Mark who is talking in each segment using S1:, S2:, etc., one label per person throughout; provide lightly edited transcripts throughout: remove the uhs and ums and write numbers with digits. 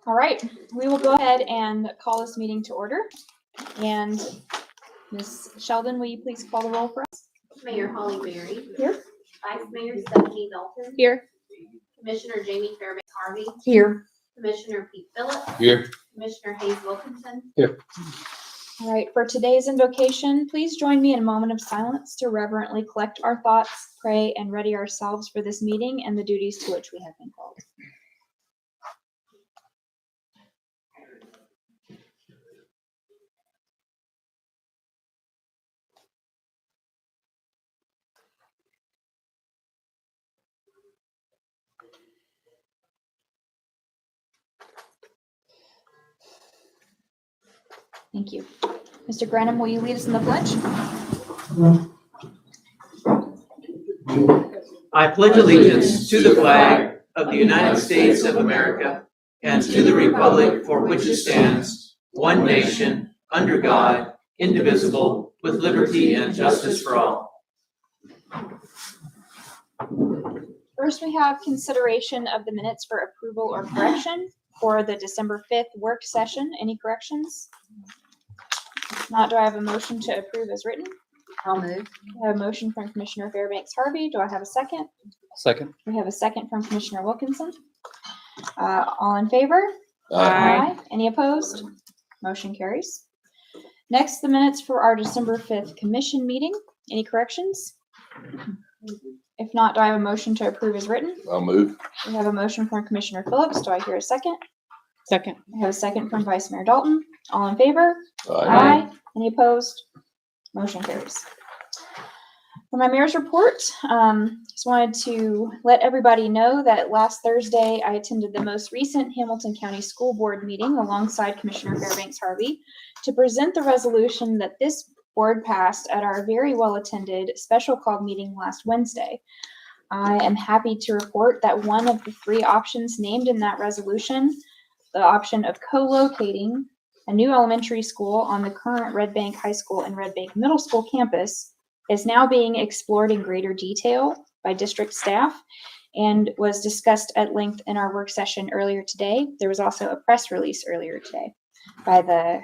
S1: All right, we will go ahead and call this meeting to order. And Ms. Sheldon, will you please call the roll for us?
S2: Mayor Holly Berry.
S1: Here.
S2: Vice Mayor Stephanie Dalton.
S1: Here.
S2: Commissioner Jamie Fairbanks Harvey.
S1: Here.
S2: Commissioner Pete Phillips.
S3: Here.
S2: Commissioner Hayes Wilkinson.
S3: Here.
S1: All right, for today's invocation, please join me in a moment of silence to reverently collect our thoughts, pray, and ready ourselves for this meeting and the duties to which we have been called. Thank you. Mr. Granum, will you lead us in the pledge?
S4: I pledge allegiance to the flag of the United States of America and to the republic for which it stands, one nation, under God, indivisible, with liberty and justice for all.
S1: First, we have consideration of the minutes for approval or correction for the December 5th work session. Any corrections? If not, do I have a motion to approve as written?
S2: I'll move.
S1: I have a motion from Commissioner Fairbanks Harvey. Do I have a second?
S3: Second.
S1: We have a second from Commissioner Wilkinson. All in favor?
S3: Aye.
S1: Any opposed? Motion carries. Next, the minutes for our December 5th commission meeting. Any corrections? If not, do I have a motion to approve as written?
S3: I'll move.
S1: We have a motion from Commissioner Phillips. Do I hear a second?
S5: Second.
S1: We have a second from Vice Mayor Dalton. All in favor?
S3: Aye.
S1: Any opposed? Motion carries. For my mayor's report, just wanted to let everybody know that last Thursday I attended the most recent Hamilton County School Board meeting alongside Commissioner Fairbanks Harvey to present the resolution that this board passed at our very well-attended special call meeting last Wednesday. I am happy to report that one of the three options named in that resolution, the option of co-locating a new elementary school on the current Red Bank High School and Red Bank Middle School campus, is now being explored in greater detail by district staff and was discussed at length in our work session earlier today. There was also a press release earlier today by the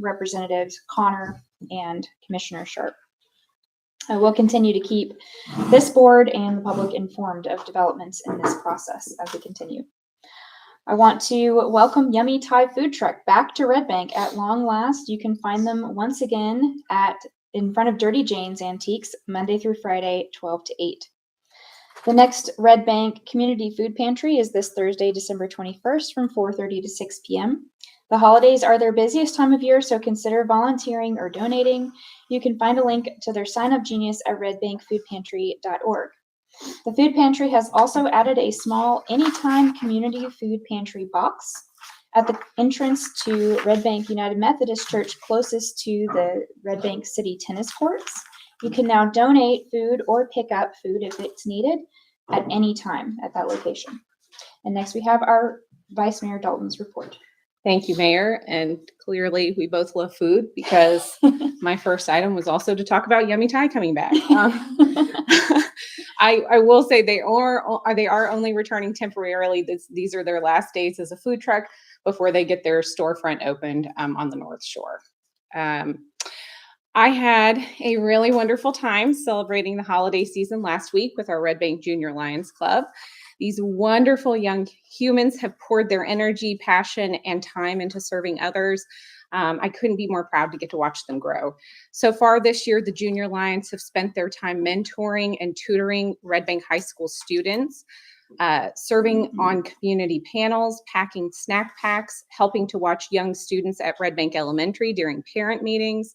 S1: representatives Connor and Commissioner Sharp. I will continue to keep this board and the public informed of developments in this process as we continue. I want to welcome Yummy Thai Food Truck back to Red Bank at long last. You can find them once again in front of Dirty Jane's Antiques, Monday through Friday, 12 to 8. The next Red Bank Community Food Pantry is this Thursday, December 21st from 4:30 to 6 p.m. The holidays are their busiest time of year, so consider volunteering or donating. You can find a link to their sign-up genius at redbankfoodpantry.org. The food pantry has also added a small anytime community food pantry box at the entrance to Red Bank United Methodist Church closest to the Red Bank City tennis courts. You can now donate food or pick up food if it's needed at any time at that location. And next we have our Vice Mayor Dalton's report.
S5: Thank you, Mayor. And clearly we both love food because my first item was also to talk about Yummy Thai coming back. I will say they are only returning temporarily. These are their last days as a food truck before they get their storefront opened on the North Shore. I had a really wonderful time celebrating the holiday season last week with our Red Bank Junior Lions Club. These wonderful young humans have poured their energy, passion, and time into serving others. I couldn't be more proud to get to watch them grow. So far this year, the Junior Lions have spent their time mentoring and tutoring Red Bank High School students, serving on community panels, packing snack packs, helping to watch young students at Red Bank Elementary during parent meetings,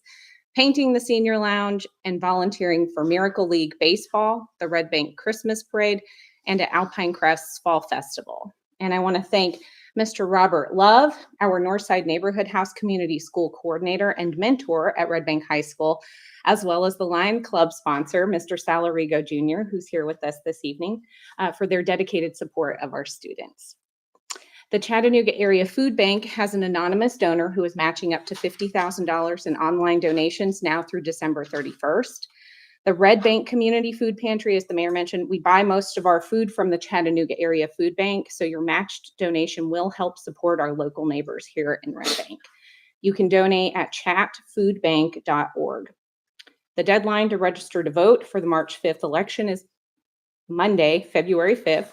S5: painting the senior lounge, and volunteering for Miracle League Baseball, the Red Bank Christmas Parade, and at Alpine Crest's Fall Festival. And I want to thank Mr. Robert Love, our Northside Neighborhood House Community School Coordinator and mentor at Red Bank High School, as well as the Lion Club sponsor, Mr. Salarigo Jr., who's here with us this evening, for their dedicated support of our students. The Chattanooga Area Food Bank has an anonymous donor who is matching up to $50,000 in online donations now through December 31st. The Red Bank Community Food Pantry, as the mayor mentioned, we buy most of our food from the Chattanooga Area Food Bank, so your matched donation will help support our local neighbors here in Red Bank. You can donate at chatfoodbank.org. The deadline to register to vote for the March 5th election is Monday, February 5th.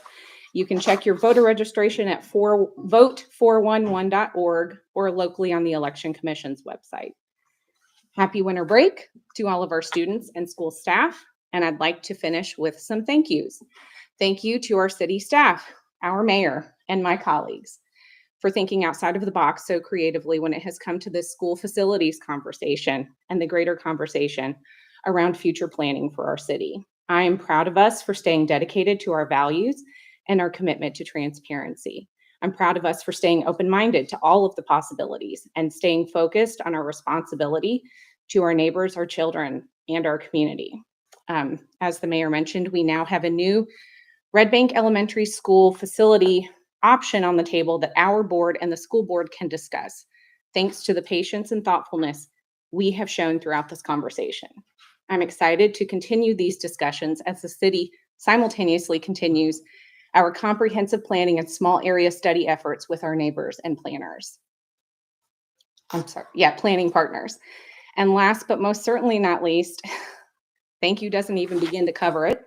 S5: You can check your voter registration at vote411.org or locally on the Election Commission's website. Happy winter break to all of our students and school staff. And I'd like to finish with some thank yous. Thank you to our city staff, our mayor, and my colleagues for thinking outside of the box so creatively when it has come to this school facilities conversation and the greater conversation around future planning for our city. I am proud of us for staying dedicated to our values and our commitment to transparency. I'm proud of us for staying open-minded to all of the possibilities and staying focused on our responsibility to our neighbors, our children, and our community. As the mayor mentioned, we now have a new Red Bank Elementary School facility option on the table that our board and the school board can discuss, thanks to the patience and thoughtfulness we have shown throughout this conversation. I'm excited to continue these discussions as the city simultaneously continues our comprehensive planning and small area study efforts with our neighbors and planning partners. And last but most certainly not least, thank you doesn't even begin to cover it,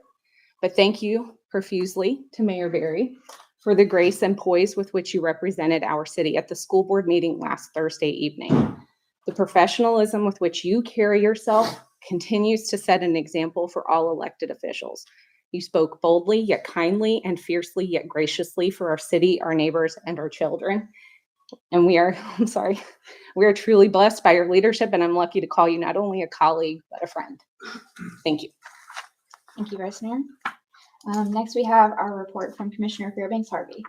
S5: but thank you profusely to Mayor Berry for the grace and poise with which you represented our city at the school board meeting last Thursday evening. The professionalism with which you carry yourself continues to set an example for all elected officials. You spoke boldly, yet kindly, and fiercely, yet graciously for our city, our neighbors, and our children. And we are truly blessed by your leadership, and I'm lucky to call you not only a colleague, but a friend. Thank you.
S1: Thank you, Vice Mayor. Next, we have our report from Commissioner Fairbanks Harvey.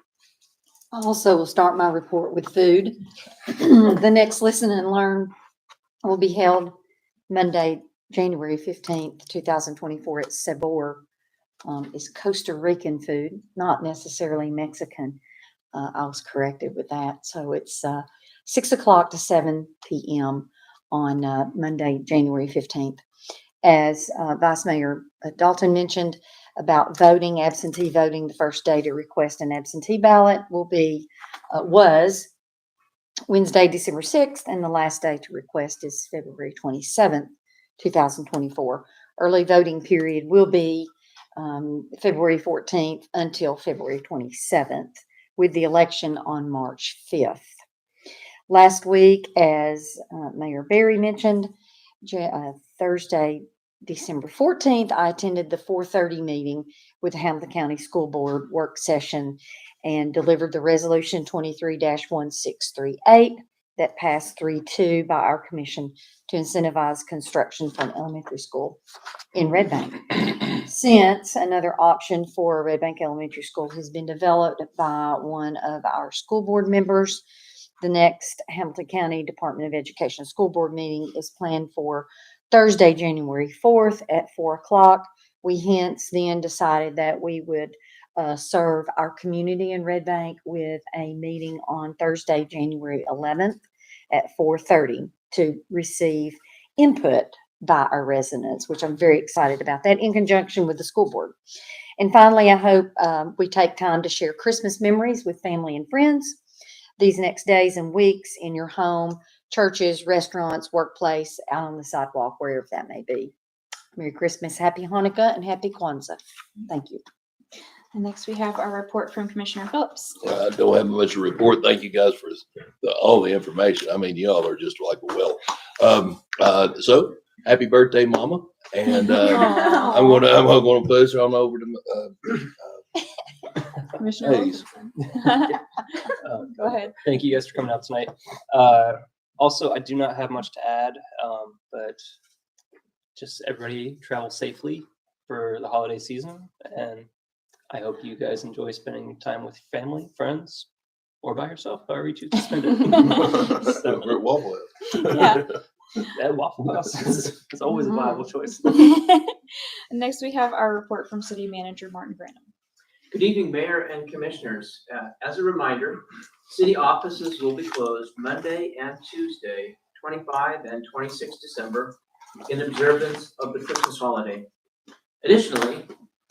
S6: I also will start my report with food. The next Listen and Learn will be held Monday, January 15th, 2024 at Sabor. It's Costa Rican food, not necessarily Mexican. I was corrected with that. So it's 6 o'clock to 7 p.m. on Monday, January 15th. As Vice Mayor Dalton mentioned about voting, absentee voting, the first day to request an absentee ballot was Wednesday, December 6th, and the last day to request is February 27th, 2024. Early voting period will be February 14th until February 27th, with the election on March 5th. Last week, as Mayor Berry mentioned, Thursday, December 14th, I attended the 4:30 meeting with the Hamilton County School Board work session and delivered the resolution 23-1638 that passed 3-2 by our commission to incentivize construction for an elementary school in Red Bank. Since another option for Red Bank Elementary School has been developed by one of our school board members, the next Hamilton County Department of Education School Board meeting is planned for Thursday, January 4th at 4 o'clock. We hence then decided that we would serve our community in Red Bank with a meeting on Thursday, January 11th at 4:30 to receive input by our residents, which I'm very excited about that, in conjunction with the school board. And finally, I hope we take time to share Christmas memories with family and friends these next days and weeks in your home, churches, restaurants, workplace, out on the sidewalk, wherever that may be. Merry Christmas, Happy Hanukkah, and Happy Kwanzaa. Thank you.
S1: And next, we have our report from Commissioner Phillips.
S7: I don't have much to report. Thank you guys for all the information. I mean, y'all are just like a well. So happy birthday, Mama. And I'm gonna pass it on over to
S1: Commissioner
S7: Hayes.
S1: Wilkinson. Go ahead.
S3: Thank you guys for coming out tonight. Also, I do not have much to add, but just everybody travel safely for the holiday season. And I hope you guys enjoy spending time with family, friends, or by yourself, however you choose to spend it. So,
S7: We're at Waffle House.
S1: Yeah.
S3: that Waffle House is always a viable choice.
S1: And next, we have our report from City Manager Martin Branham.
S4: Good evening, Mayor and Commissioners. As a reminder, city offices will be closed Monday and Tuesday, 25 and 26 December, in observance of the Christmas holiday. Additionally,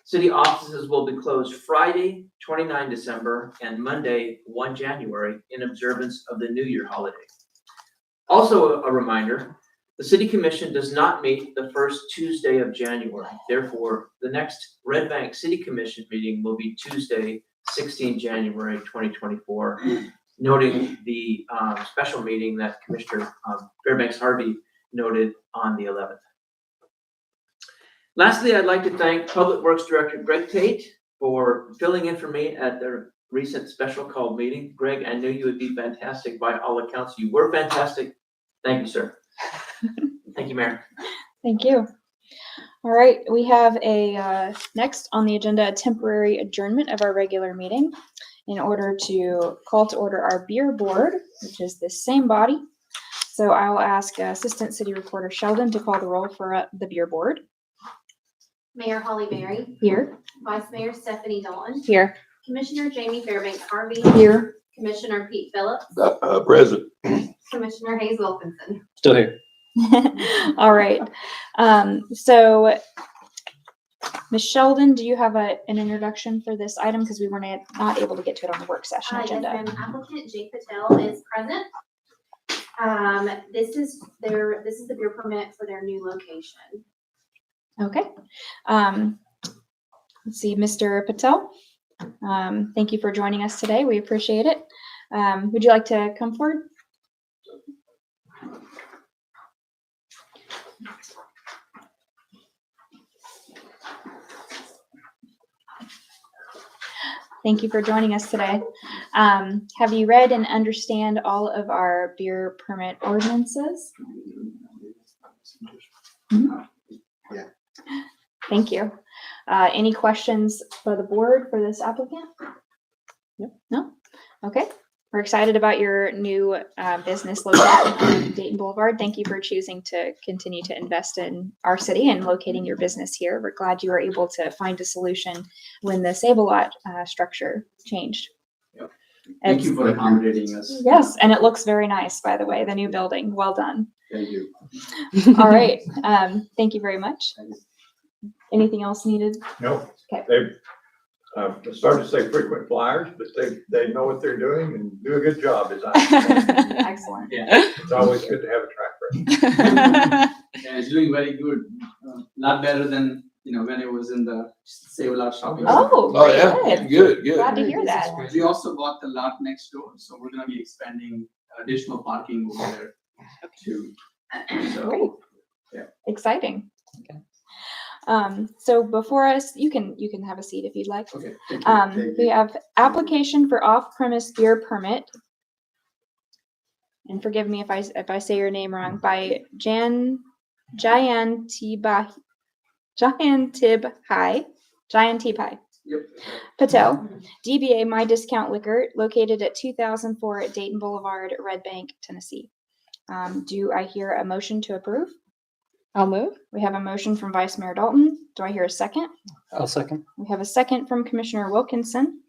S4: city offices will be closed Friday, 29 December, and Monday, 1 January, in observance of the New Year holiday. Also a reminder, the City Commission does not meet the first Tuesday of January. Therefore, the next Red Bank City Commission meeting will be Tuesday, 16 January 2024, noting the special meeting that Commissioner Fairbanks Harvey noted on the 11th. Lastly, I'd like to thank Public Works Director Greg Tate for filling in for me at the recent special called meeting. Greg, I knew you would be fantastic. By all accounts, you were fantastic. Thank you, sir. Thank you, Mayor.
S1: Thank you. All right, we have a next on the agenda, a temporary adjournment of our regular meeting in order to call to order our beer board, which is the same body. So I will ask Assistant City Reporter Sheldon to call the roll for the beer board.
S2: Mayor Holly Berry,
S1: Here.
S2: Vice Mayor Stephanie Dalton,
S5: Here.
S2: Commissioner Jamie Fairbanks Harvey,
S1: Here.
S2: Commissioner Pete Phillips,
S7: Present.
S2: Commissioner Hayes Wilkinson.
S3: Still here.
S1: All right. So Ms. Sheldon, do you have an introduction for this item? Because we were not able to get to it on the work session
S2: Yes,
S1: agenda.
S2: ma'am. Applicant Jake Patel is present. This is the beer permit for their new location.
S1: Okay. Let's see, Mr. Patel. Thank you for joining us today. We appreciate it. Would you like to come forward? Thank you for joining us today. Have you read and understand all of our beer permit ordinances? Mhm.
S8: Yeah.
S1: Thank you. Any questions for the board for this applicant? No? Okay. We're excited about your new business location on Dayton Boulevard. Thank you for choosing to continue to invest in our city and locating your business here. We're glad you were able to find a solution when the Save-A-Lot structure changed.
S9: Yep. Thank you for accommodating us.
S1: Yes, and it looks very nice, by the way, the new building. Well done.
S9: Thank you.
S1: All right. Thank you very much. Anything else needed?
S8: No,
S1: Okay.
S8: they've, started to say frequent flyers, but they know what they're doing and do a good job, as I understand.
S1: Excellent.
S8: It's always good to have a track record.
S9: Yeah, it's doing very good. Lot better than, when it was in the Save-A-Lot shopping.
S1: Oh,
S7: Oh, yeah,
S1: good.
S7: good, good.
S1: Glad to hear that.
S9: We also bought the lot next door, so we're gonna be expanding additional parking over there too.
S1: Great.
S9: So,
S1: Exciting. So before us, you can have a seat if you'd like.
S9: okay. Thank you.
S1: We have application for off-premise beer permit. And forgive me if I say your name wrong, by Jayantib High
S9: Yep.
S1: Patel, DBA My Discount Liquor, located at 2004 at Dayton Boulevard, Red Bank, Tennessee. Do I hear a motion to approve?
S5: I'll move.
S1: We have a motion from Vice Mayor Dalton. Do I hear a second?
S3: I'll second.
S1: We have a second from Commissioner Wilkinson.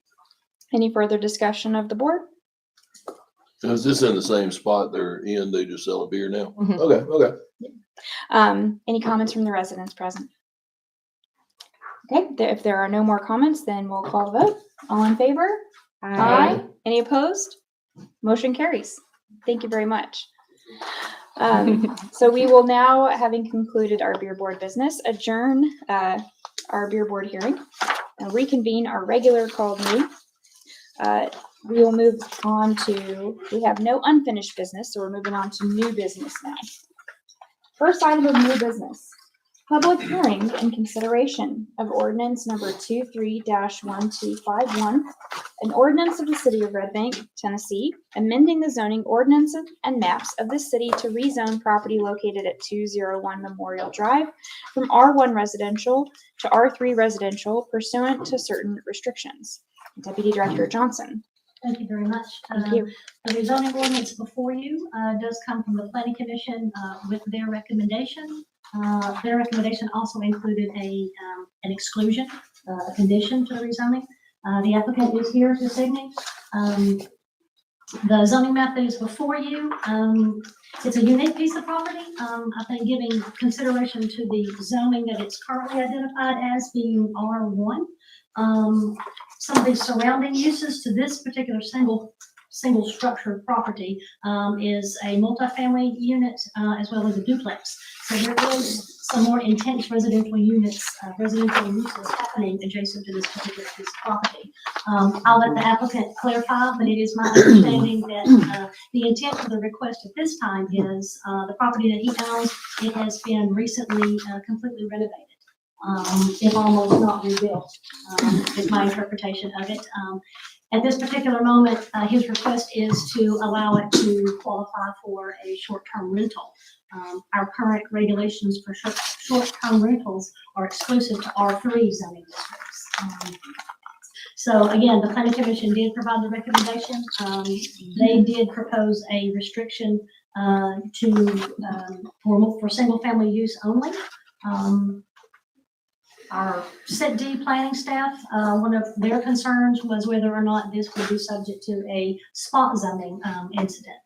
S1: Any further discussion of the board?
S7: Is this in the same spot they're in? They just sell a beer now?
S5: Mhm.
S7: Okay, okay.
S1: Any comments from the residents present? Okay, if there are no more comments, then we'll call the vote. All in favor? Aye. Any opposed? Motion carries. Thank you very much. So we will now, having concluded our beer board business, adjourn our beer board hearing and reconvene our regular called meeting. We will move on to, we have no unfinished business, so we're moving on to new business now. First item of new business, public hearing and consideration of ordinance number 23-1251, an ordinance of the city of Red Bank, Tennessee, amending the zoning ordinance and maps of this city to rezone property located at 201 Memorial Drive from R1 residential to R3 residential pursuant to certain restrictions. Deputy Director Johnson.
S10: Thank you very much.
S1: Thank you.
S10: The rezoning ordinance before you does come from the planning commission with their recommendation. Their recommendation also included an exclusion, a condition to the rezoning. The applicant is here this evening. The zoning map that is before you, it's a unique piece of property. I think giving consideration to the zoning that it's currently identified as being R1. Some of the surrounding uses to this particular single structured property is a multifamily unit as well as a duplex. So there is some more intense residential units, residential uses happening adjacent to this particular piece of property. I'll let the applicant clarify, but it is my understanding that the intent of the request at this time is the property that he owns, it has been recently completely renovated. If almost not rebuilt, is my interpretation of it. At this particular moment, his request is to allow it to qualify for a short-term rental. Our current regulations for short-term rentals are exclusive to R3 zoning districts. So again, the planning commission did provide the recommendation. They did propose a restriction for single-family use only. Our Set D planning staff, one of their concerns was whether or not this would be subject to a spot zoning incident.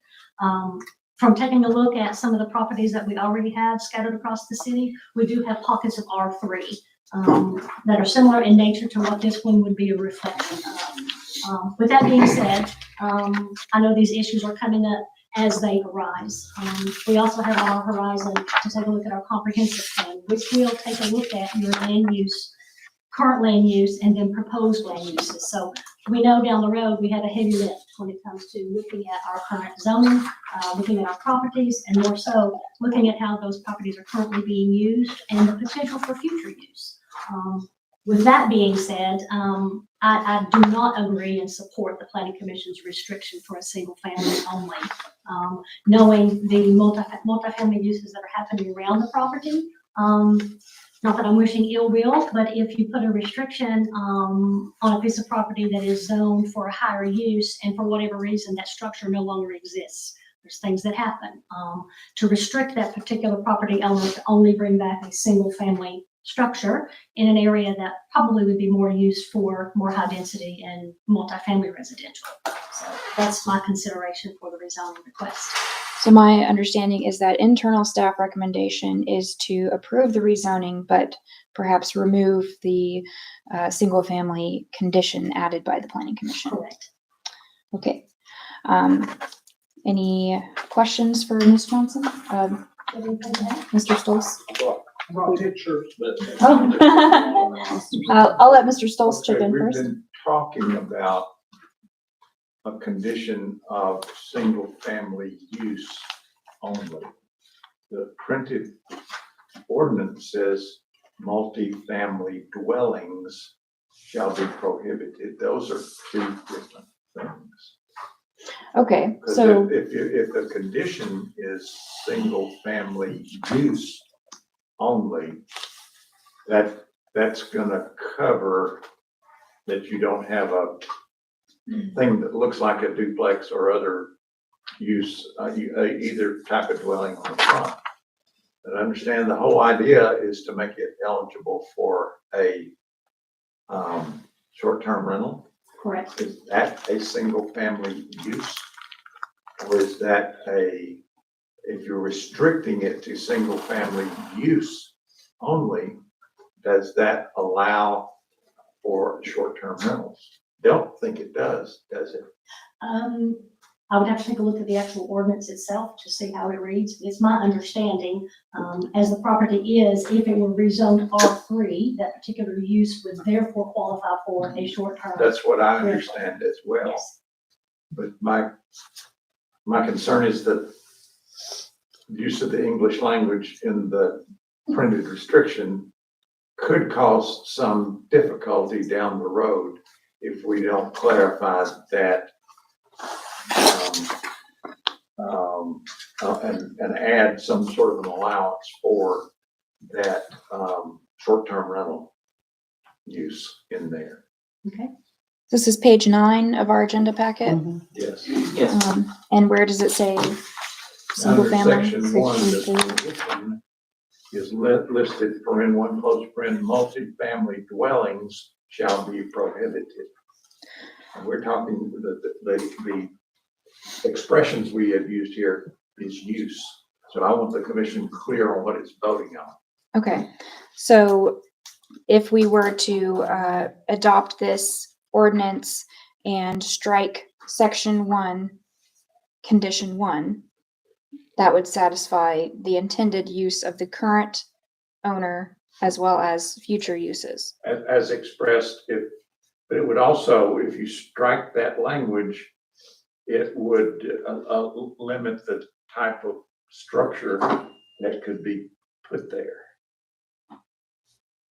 S10: From taking a look at some of the properties that we already have scattered across the city, we do have pockets of R3 that are similar in nature to what this one would be a reflection of. With that being said, I know these issues are coming up as they arise. We also have on our horizon to take a look at our comprehensive plan, which will take a look at your land use, current land use, and then proposed land uses. So we know down the road, we have a heavy lift when it comes to looking at our current zoning, looking at our properties, and more so, looking at how those properties are currently being used and the potential for future use. With that being said, I do not agree and support the planning commission's restriction for a single family only. Knowing the multifamily uses that are happening around the property, not that I'm wishing ill will, but if you put a restriction on a piece of property that is zoned for a higher use and for whatever reason that structure no longer exists, there's things that happen. To restrict that particular property owner to only bring back a single family structure in an area that probably would be more used for more high density and multifamily residential. So that's my consideration for the rezoning request.
S1: So my understanding is that internal staff recommendation is to approve the rezoning, but perhaps remove the single family condition added by the planning commission.
S10: Correct.
S1: Okay. Any questions for Ms. Johnson? Mr. Stolz?
S8: Brought pictures, but.
S1: I'll let Mr. Stolz chip
S8: Okay,
S1: in
S8: we've
S1: first.
S8: been talking about a condition of single-family use only. The printed ordinance says multifamily dwellings shall be prohibited. Those are two different things.
S1: Okay,
S8: 'Cause
S1: so,
S8: if the condition is single-family use only, that's gonna cover that you don't have a thing that looks like a duplex or other use, either type of dwelling on the front. But I understand the whole idea is to make it eligible for a short-term rental.
S10: Correct.
S8: Is that a single-family use? Or is that if you're restricting it to single-family use only, does that allow for short-term rentals? Don't think it does it?
S10: I would have to take a look at the actual ordinance itself to see how it reads. It's my understanding, as the property is, if it were rezoned R3, that particular use would therefore qualify for a short-term.
S8: That's what I understand as well.
S10: Yes.
S8: But my concern is that use of the English language in the printed restriction could cause some difficulty down the road if we don't clarify that and add some sort of an allowance for that short-term rental use in there.
S10: Okay.
S1: this is page 9 of our agenda packet.
S8: Yes.
S4: Yes.
S1: And where does it say single
S8: Under
S1: family?
S8: section 1, the condition is listed for in one close friend, multifamily dwellings shall be prohibited. And we're talking that it can be expressions we have used here is use. So I want the commission clear on what it's voting on.
S1: Okay, so if we were to adopt this ordinance and strike section 1, condition 1, that would satisfy the intended use of the current owner as well as future uses.
S8: As expressed, but it would also, if you strike that language, it would limit the type of structure that could be put there.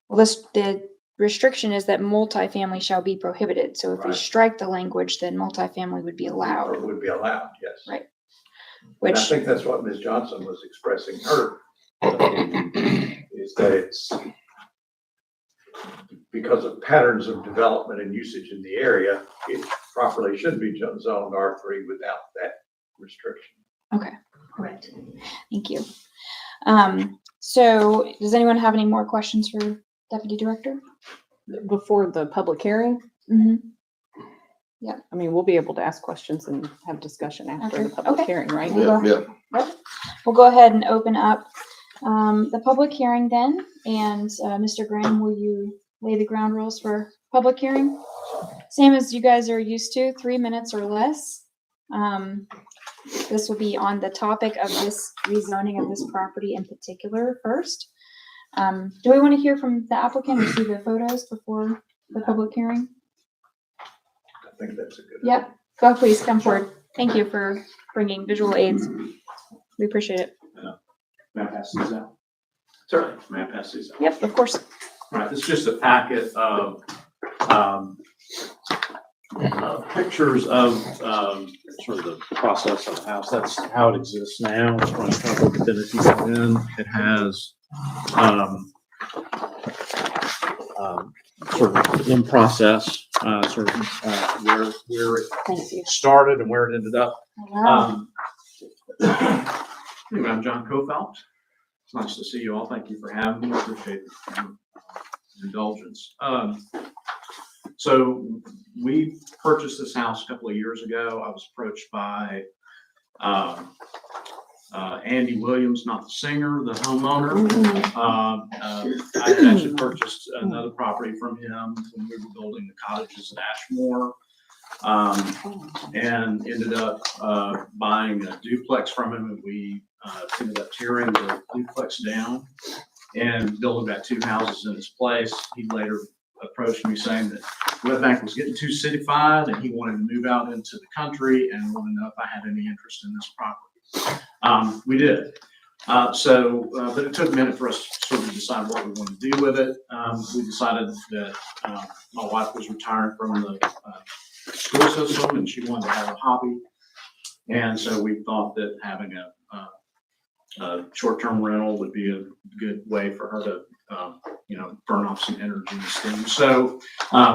S1: Well, the restriction is that multifamily shall be prohibited. So if we
S8: Right.
S1: strike the language, then multifamily would be
S8: Or
S1: allowed,
S8: would be allowed, yes.
S1: Right.
S8: And I
S1: which,
S8: think that's what Ms. Johnson was expressing her opinion, is that it's because of patterns of development and usage in the area, it properly should be zoned R3 without that restriction.
S10: Correct.
S1: thank you. So does anyone have any more questions for Deputy Director?
S5: Before the public hearing,
S1: Mm-hmm.
S5: I mean, we'll be able to ask questions and have discussion after the
S1: After,
S5: public
S1: okay.
S5: hearing, right?
S1: We'll
S7: Yeah,
S1: go-
S7: yeah.
S1: We'll go ahead and open up the public hearing then. And Mr. Graham, will you lay the ground rules for public hearing? Same as you guys are used to, 3 minutes or less. This will be on the topic of this rezoning of this property in particular first. Do we want to hear from the applicant or see the photos before the public hearing?
S8: I think that's a good.
S1: Yep, go please, come forward. Thank you for bringing visual aids. We appreciate it.
S9: May I pass these out? Certainly. May I pass these out?
S1: Yep, of course.
S9: All right, this is just a packet of pictures of sort of the process of the house. That's how it exists now. It's front cover, but then if you go in, it has sort of in process, sort of where it
S5: Thank you.
S9: started and where it ended up.
S1: Wow.
S9: Anyway, I'm John Kofelt. It's nice to see you all. Thank you for having me. Appreciate your indulgence. So we purchased this house a couple of years ago. I was approached by Andy Williams, not the singer, the homeowner. I had actually purchased another property from him when we were building the cottages at Ashmore. And ended up buying a duplex from him, and we ended up tearing the duplex down and building back 2 houses in its place. He later approached me saying that Red Bank was getting too cityfied and he wanted to move out into the country and wanted to know if I had any interest in this property. We did. But it took a minute for us to sort of decide what we wanted to do with it. We decided that my wife was retiring from the school system and she wanted to have a hobby. And so we thought that having a short-term rental would be a good way for her to, burn off some energy and steam. So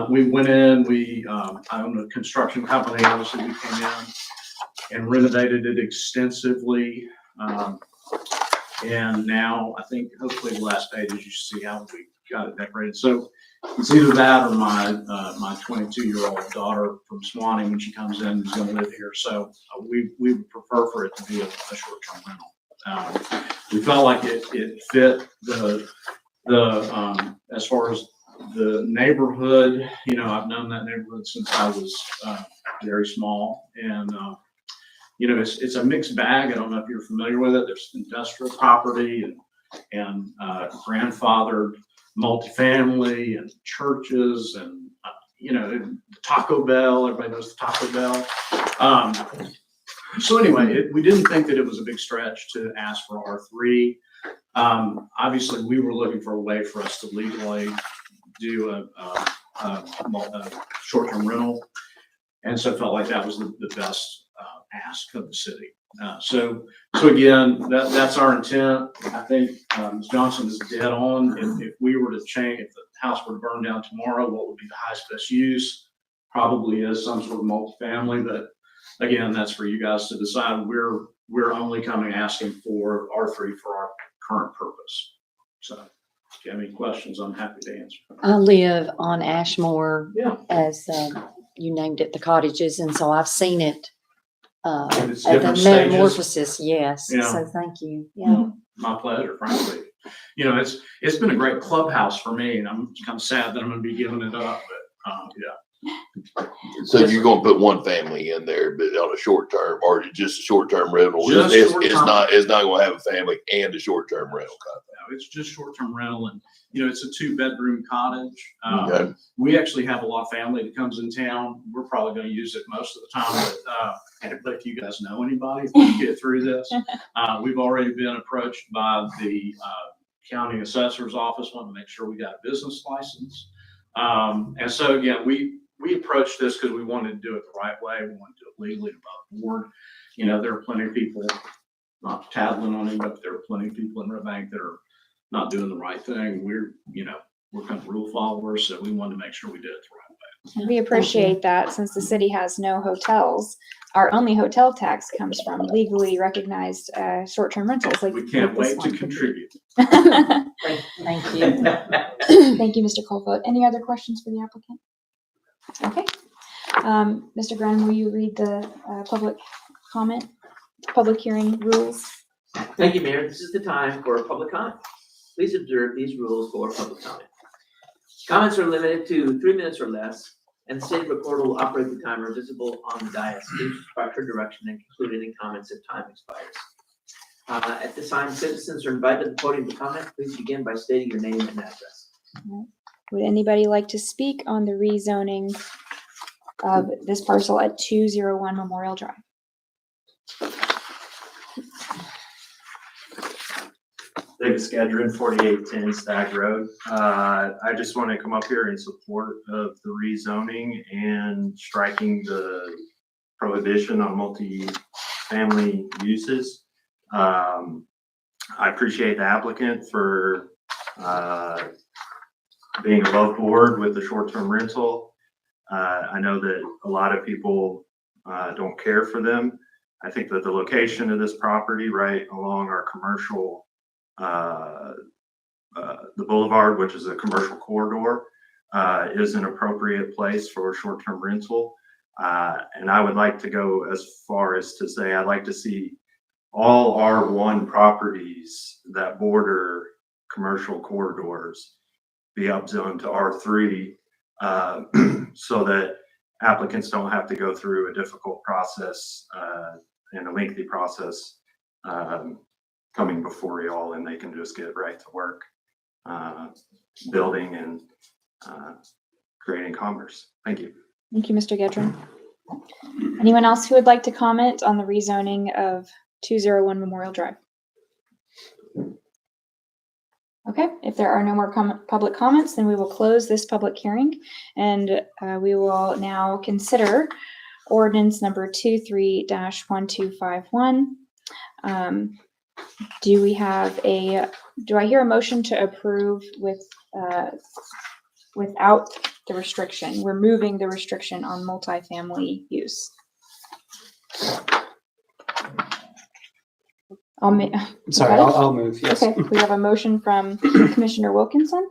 S9: we went in, I own a construction company, obviously we came in and renovated it extensively. And now I think hopefully the last page is you see how we got it decorated. So it's either that or my 22-year-old daughter from Swanee, when she comes in, is going to live here. So we would prefer for it to be a short-term rental. We felt like it fit the as far as the neighborhood. I've known that neighborhood since I was very small, and it's a mixed bag. I don't know if you're familiar with it. There's industrial property and grandfathered multifamily and churches and Taco Bell. Everybody knows the Taco Bell. So anyway, we didn't think that it was a big stretch to ask for R3. Obviously, we were looking for a way for us to legally do a short-term rental, and so felt like that was the best ask of the city. So again, that's our intent. I think Ms. Johnson is dead on. If we were to change, if the house were to burn down tomorrow, what would be the highest best use? Probably is some sort of multifamily, but again, that's for you guys to decide. We're only coming asking for R3 for our current purpose. So if you have any questions, I'm happy to answer.
S6: I live on Ashmore,
S9: Yeah.
S6: as you named it, the cottages, and so I've seen it
S9: And it's
S6: at the
S9: different stages.
S6: metamorphosis, yes.
S9: Yeah.
S6: So thank you. Yeah.
S9: My pleasure, frankly. You know, it's been a great clubhouse for me, and I'm kind of sad that I'm gonna be giving it up, but, yeah.
S7: So you're gonna put one family in there, but on a short term, or just a short term rental?
S9: Just
S7: It's
S9: short-term.
S7: it's not gonna have a family and a short term rental
S9: No, it's just short-term rental, and, you know, it's a 2-bedroom cottage.
S7: kind of. Okay.
S9: We actually have a lot of family that comes in town. We're probably gonna use it most of the time, but if you guys know anybody, if we get through this, we've already been approached by the, county assessor's office, wanting to make sure we got a business license. And so again, we approached this because we wanted to do it the right way. We wanted to do it legally above board. You know, there are plenty of people, not tattling on him, but there are plenty of people in Red Bank that are not doing the right thing. We're kind of rule followers, so we wanted to make sure we did it the right way.
S1: We appreciate that since the city has no hotels. Our only hotel tax comes from legally recognized short-term rentals. Like
S9: We can't
S1: this
S9: wait to
S1: one.
S9: contribute.
S6: Thank you.
S1: Thank you, Mr. Colfoot. Any other questions for the applicant? Okay. Mr. Grennan, will you read the public comment, public hearing rules?
S4: Thank you, Mayor. This is the time for public comment. Please observe these rules for public comment. Comments are limited to 3 minutes or less, and the city recorder will operate the timer visible on the dais. Please respect her direction and conclude any comments if time expires. At this time, citizens are invited to the podium to comment. Please begin by stating your name and address.
S1: Would anybody like to speak on the rezoning of this parcel at 201 Memorial Drive?
S11: David Skedron, 4810 Stag Road. I just want to come up here in support of the rezoning and striking the prohibition on multi-family uses. I appreciate the applicant for being above board with the short-term rental. I know that a lot of people don't care for them. I think that the location of this property right along our commercial the boulevard, which is a commercial corridor, is an appropriate place for short-term rental. And I would like to go as far as to say, I'd like to see all R1 properties that border commercial corridors be upzoned to R3, so that applicants don't have to go through a difficult process and a lengthy process coming before you all, and they can just get right to work building and creating commerce. Thank you.
S1: Thank you, Mr. Gedron. Anyone else who would like to comment on the rezoning of 201 Memorial Drive? Okay, if there are no more public comments, then we will close this public hearing, and we will now consider ordinance number 23-1251. Do I hear a motion to approve with, without the restriction, removing the restriction on multifamily use?
S3: Sorry, I'll move, yes.
S1: Okay, we have a motion from Commissioner Wilkinson.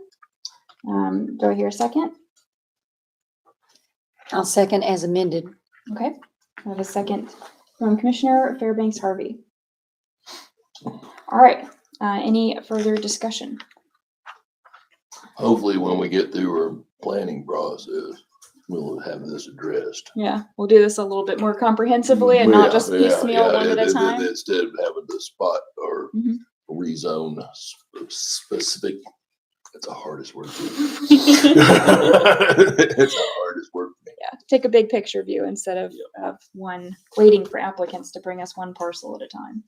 S1: Do I hear a second?
S6: I'll second as amended.
S1: Okay, I have a second from Commissioner Fairbanks Harvey. All right, any further discussion?
S7: Hopefully, when we get through our planning process, we'll have this addressed.
S1: Yeah, we'll do this a little bit more comprehensively and not just piecemeal one at a time.
S7: Instead of having to spot or
S1: Mhm.
S7: rezone specific, that's the hardest word. It's the hardest word for me.
S1: Yeah, take a big picture view instead of one, waiting for applicants to bring us one parcel at a time.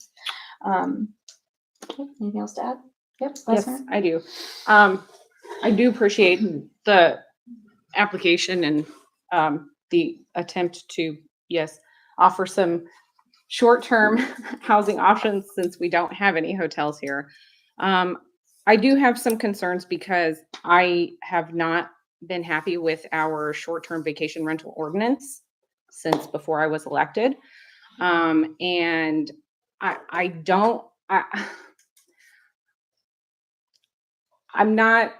S1: Okay, anything else to add? Yep. Vice
S5: Yes,
S1: Mayor?
S5: I do. I do appreciate the application and the attempt to, yes, offer some short-term housing options since we don't have any hotels here. I do have some concerns because I have not been happy with our short-term vacation rental ordinance since before I was elected. And I'm not,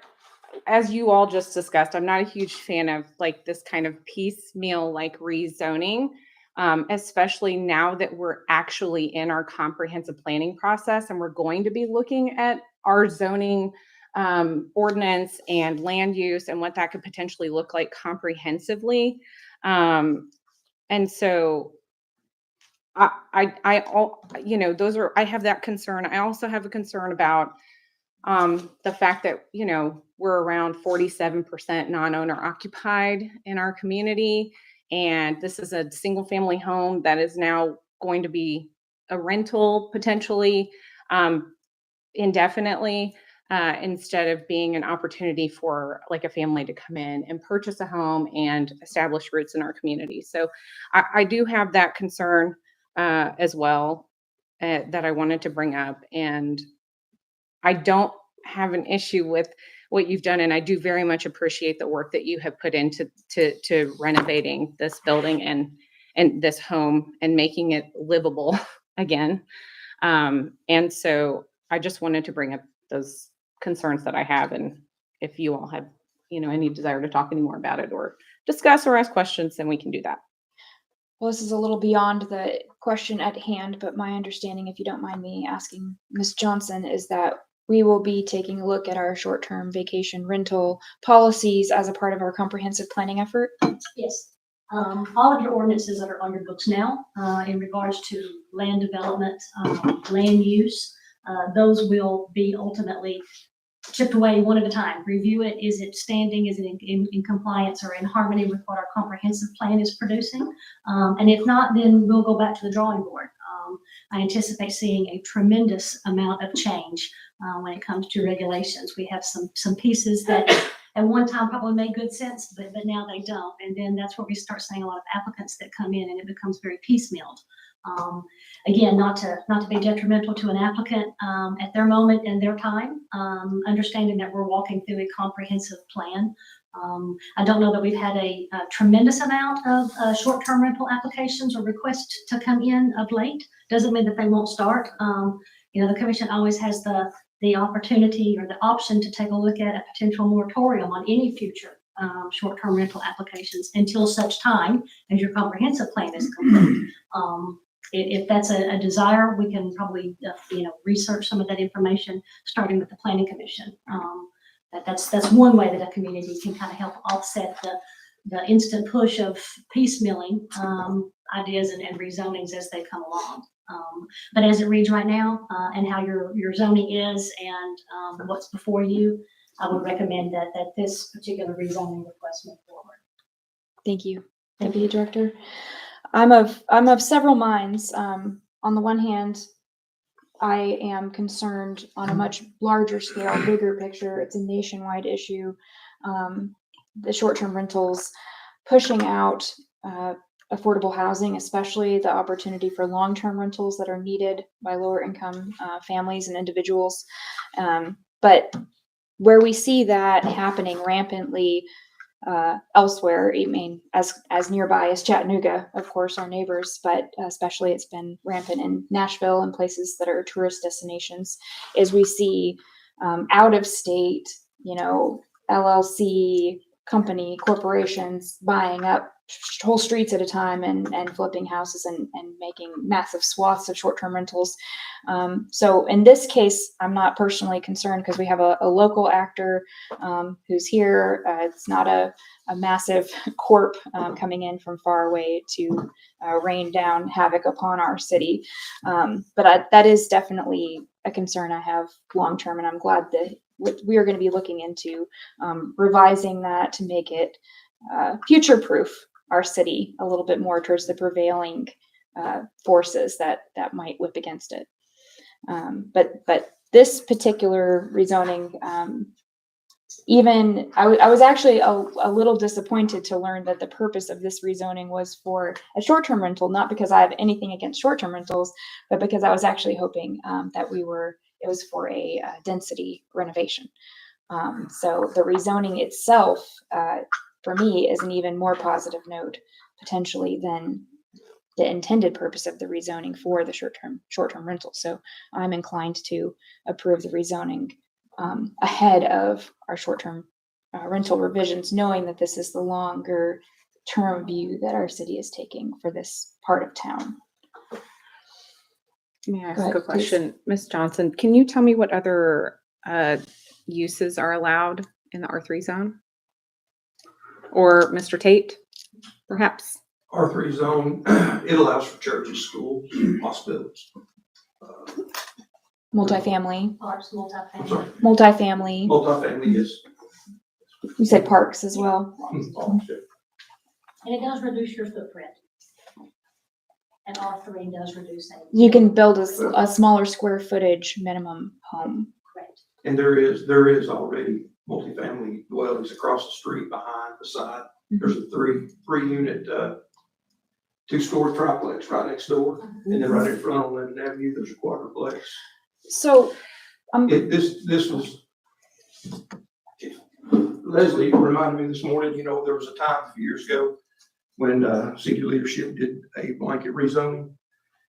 S5: as you all just discussed, I'm not a huge fan of like this kind of piecemeal like rezoning. especially now that we're actually in our comprehensive planning process and we're going to be looking at our zoning ordinance and land use and what that could potentially look like comprehensively. And so those are, I have that concern. I also have a concern about the fact that, we're around 47% non-owner occupied in our community. And this is a single family home that is now going to be a rental potentially indefinitely, instead of being an opportunity for like a family to come in and purchase a home and establish roots in our community. So I do have that concern as well that I wanted to bring up. And I don't have an issue with what you've done. And I do very much appreciate the work that you have put into to renovating this building and this home and making it livable again. And so I just wanted to bring up those concerns that I have. And if you all have, any desire to talk any more about it or discuss or ask questions, then we can do that.
S1: Well, this is a little beyond the question at hand, but my understanding, if you don't mind me asking Ms. Johnson, is that we will be taking a look at our short-term vacation rental policies as a part of our comprehensive planning effort.
S10: Yes. All of your ordinances that are on your books now, in regards to land development, land use, those will be ultimately chipped away one at a time. Review it. Is it standing? Is it in compliance or in harmony with what our comprehensive plan is producing? And if not, then we'll go back to the drawing board. I anticipate seeing a tremendous amount of change when it comes to regulations. We have some pieces that at one time probably made good sense, but now they don't. And then that's where we start seeing a lot of applicants that come in and it becomes very piecemealed. Again, not to be detrimental to an applicant at their moment and their time, understanding that we're walking through a comprehensive plan. I don't know that we've had a tremendous amount of short-term rental applications or requests to come in of late. Doesn't mean that they won't start. The commission always has the opportunity or the option to take a look at a potential moratorium on any future short-term rental applications until such time as your comprehensive plan is complete. If that's a desire, we can probably research some of that information, starting with the planning commission. That's one way that a community can kind of help offset the instant push of piecemealing ideas and rezonings as they come along. But as it reads right now, and how your zoning is and what's before you, I would recommend that this particular rezoning request move forward.
S1: Thank you, Deputy Director. I'm of several minds. On the one hand, I am concerned on a much larger scale, bigger picture. It's a nationwide issue. The short-term rentals pushing out affordable housing, especially the opportunity for long-term rentals that are needed by lower income families and individuals. But where we see that happening rampantly elsewhere, I mean, as nearby as Chattanooga, of course, our neighbors, but especially it's been rampant in Nashville and places that are tourist destinations, is we see out of state, LLC corporations buying up whole streets at a time and flipping houses and making massive swaths of short-term rentals. So in this case, I'm not personally concerned because we have a local actor who's here. It's not a massive corp coming in from far away to rain down havoc upon our city. But that is definitely a concern I have long-term, and I'm glad that we are going to be looking into revising that to make it future-proof our city a little bit more towards the prevailing forces that might whip against it. But this particular rezoning, I was actually a little disappointed to learn that the purpose of this rezoning was for a short-term rental, not because I have anything against short-term rentals, but because I was actually hoping that it was for a density renovation. So the rezoning itself, for me, is an even more positive note potentially than the intended purpose of the rezoning for the short-term rental. So I'm inclined to approve the rezoning ahead of our short-term rental revisions, knowing that this is the longer term of view that our city is taking for this part of town.
S5: May I ask
S1: Go ahead,
S5: a
S1: please.
S5: question? Ms. Johnson, can you tell me what other uses are allowed in the R3 zone? Or Mr. Tate, perhaps?
S12: R3 zone, it allows for churches, schools, hospitals.
S1: Multifamily,
S10: Parks,
S12: I'm sorry,
S1: multifamily,
S12: multifamily is.
S1: you said parks as well.
S10: And it does reduce your footprint. And R3 does reduce that.
S1: You can build a smaller square footage minimum home.
S10: Correct.
S12: And there is already multifamily dwellings across the street, behind, beside. There's a three unit, two-story triplex right next door. And then right in front on Lebanon Avenue, there's a quadruplex.
S1: So,
S12: This was, Leslie reminded me this morning, there was a time a few years ago when city leadership did a blanket rezoning.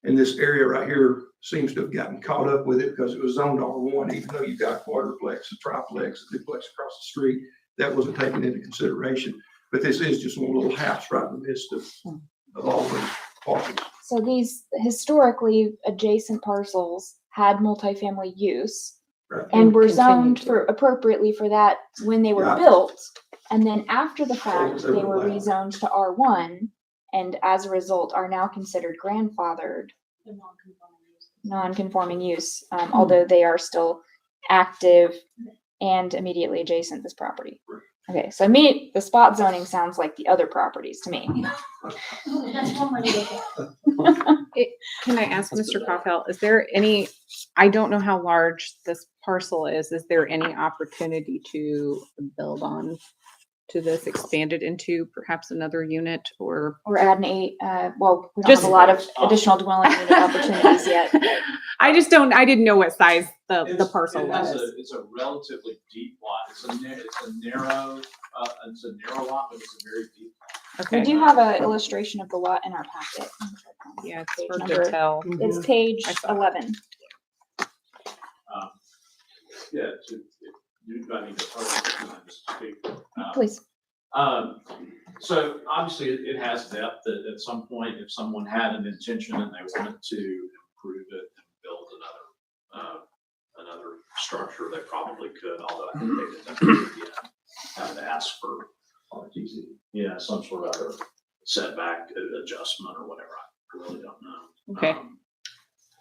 S12: And this area right here seems to have gotten caught up with it because it was zoned R1, even though you've got a quadruplex, a triplex, a duplex across the street. That wasn't taken into consideration. But this is just one little house right in the midst of all these parcels.
S1: so these historically adjacent parcels had multifamily use
S12: Right.
S1: and were
S6: Continue
S1: zoned
S6: to.
S1: for appropriately for that when they were
S12: Yeah.
S1: built. And then after the fact,
S12: they
S1: they
S12: were
S1: were
S12: allowed.
S1: rezoned to R1 and as a result are now considered grandfathered
S10: The non-conforming use.
S1: non-conforming use, although they are still active and immediately adjacent this property. Okay, so the spot zoning sounds like the other properties to me.
S10: That's one way to look at it.
S5: Can I ask Mr. Coffell, is there any, I don't know how large this parcel is there any opportunity to build on to this, expanded into perhaps another unit or?
S1: We're adding we don't have
S5: Just-
S1: a lot of additional dwelling unit opportunities yet.
S5: I didn't know what size the parcel was.
S9: It's a relatively deep lot. It's a narrow lot, but it's a very deep lot.
S1: We
S5: Okay,
S1: do have an illustration of the lot in our packet.
S5: yeah, it's
S1: Page
S5: hard
S1: number-
S5: to tell.
S1: It's page
S5: I saw it.
S1: 11.
S9: Yeah, I need to just speak.
S1: Please.
S9: So obviously it has depth at some point, if someone had an intention and they wanted to improve it and build another structure, they probably could, although I think they would have to ask for some sort of other setback adjustment or whatever. I really don't know.
S5: Okay.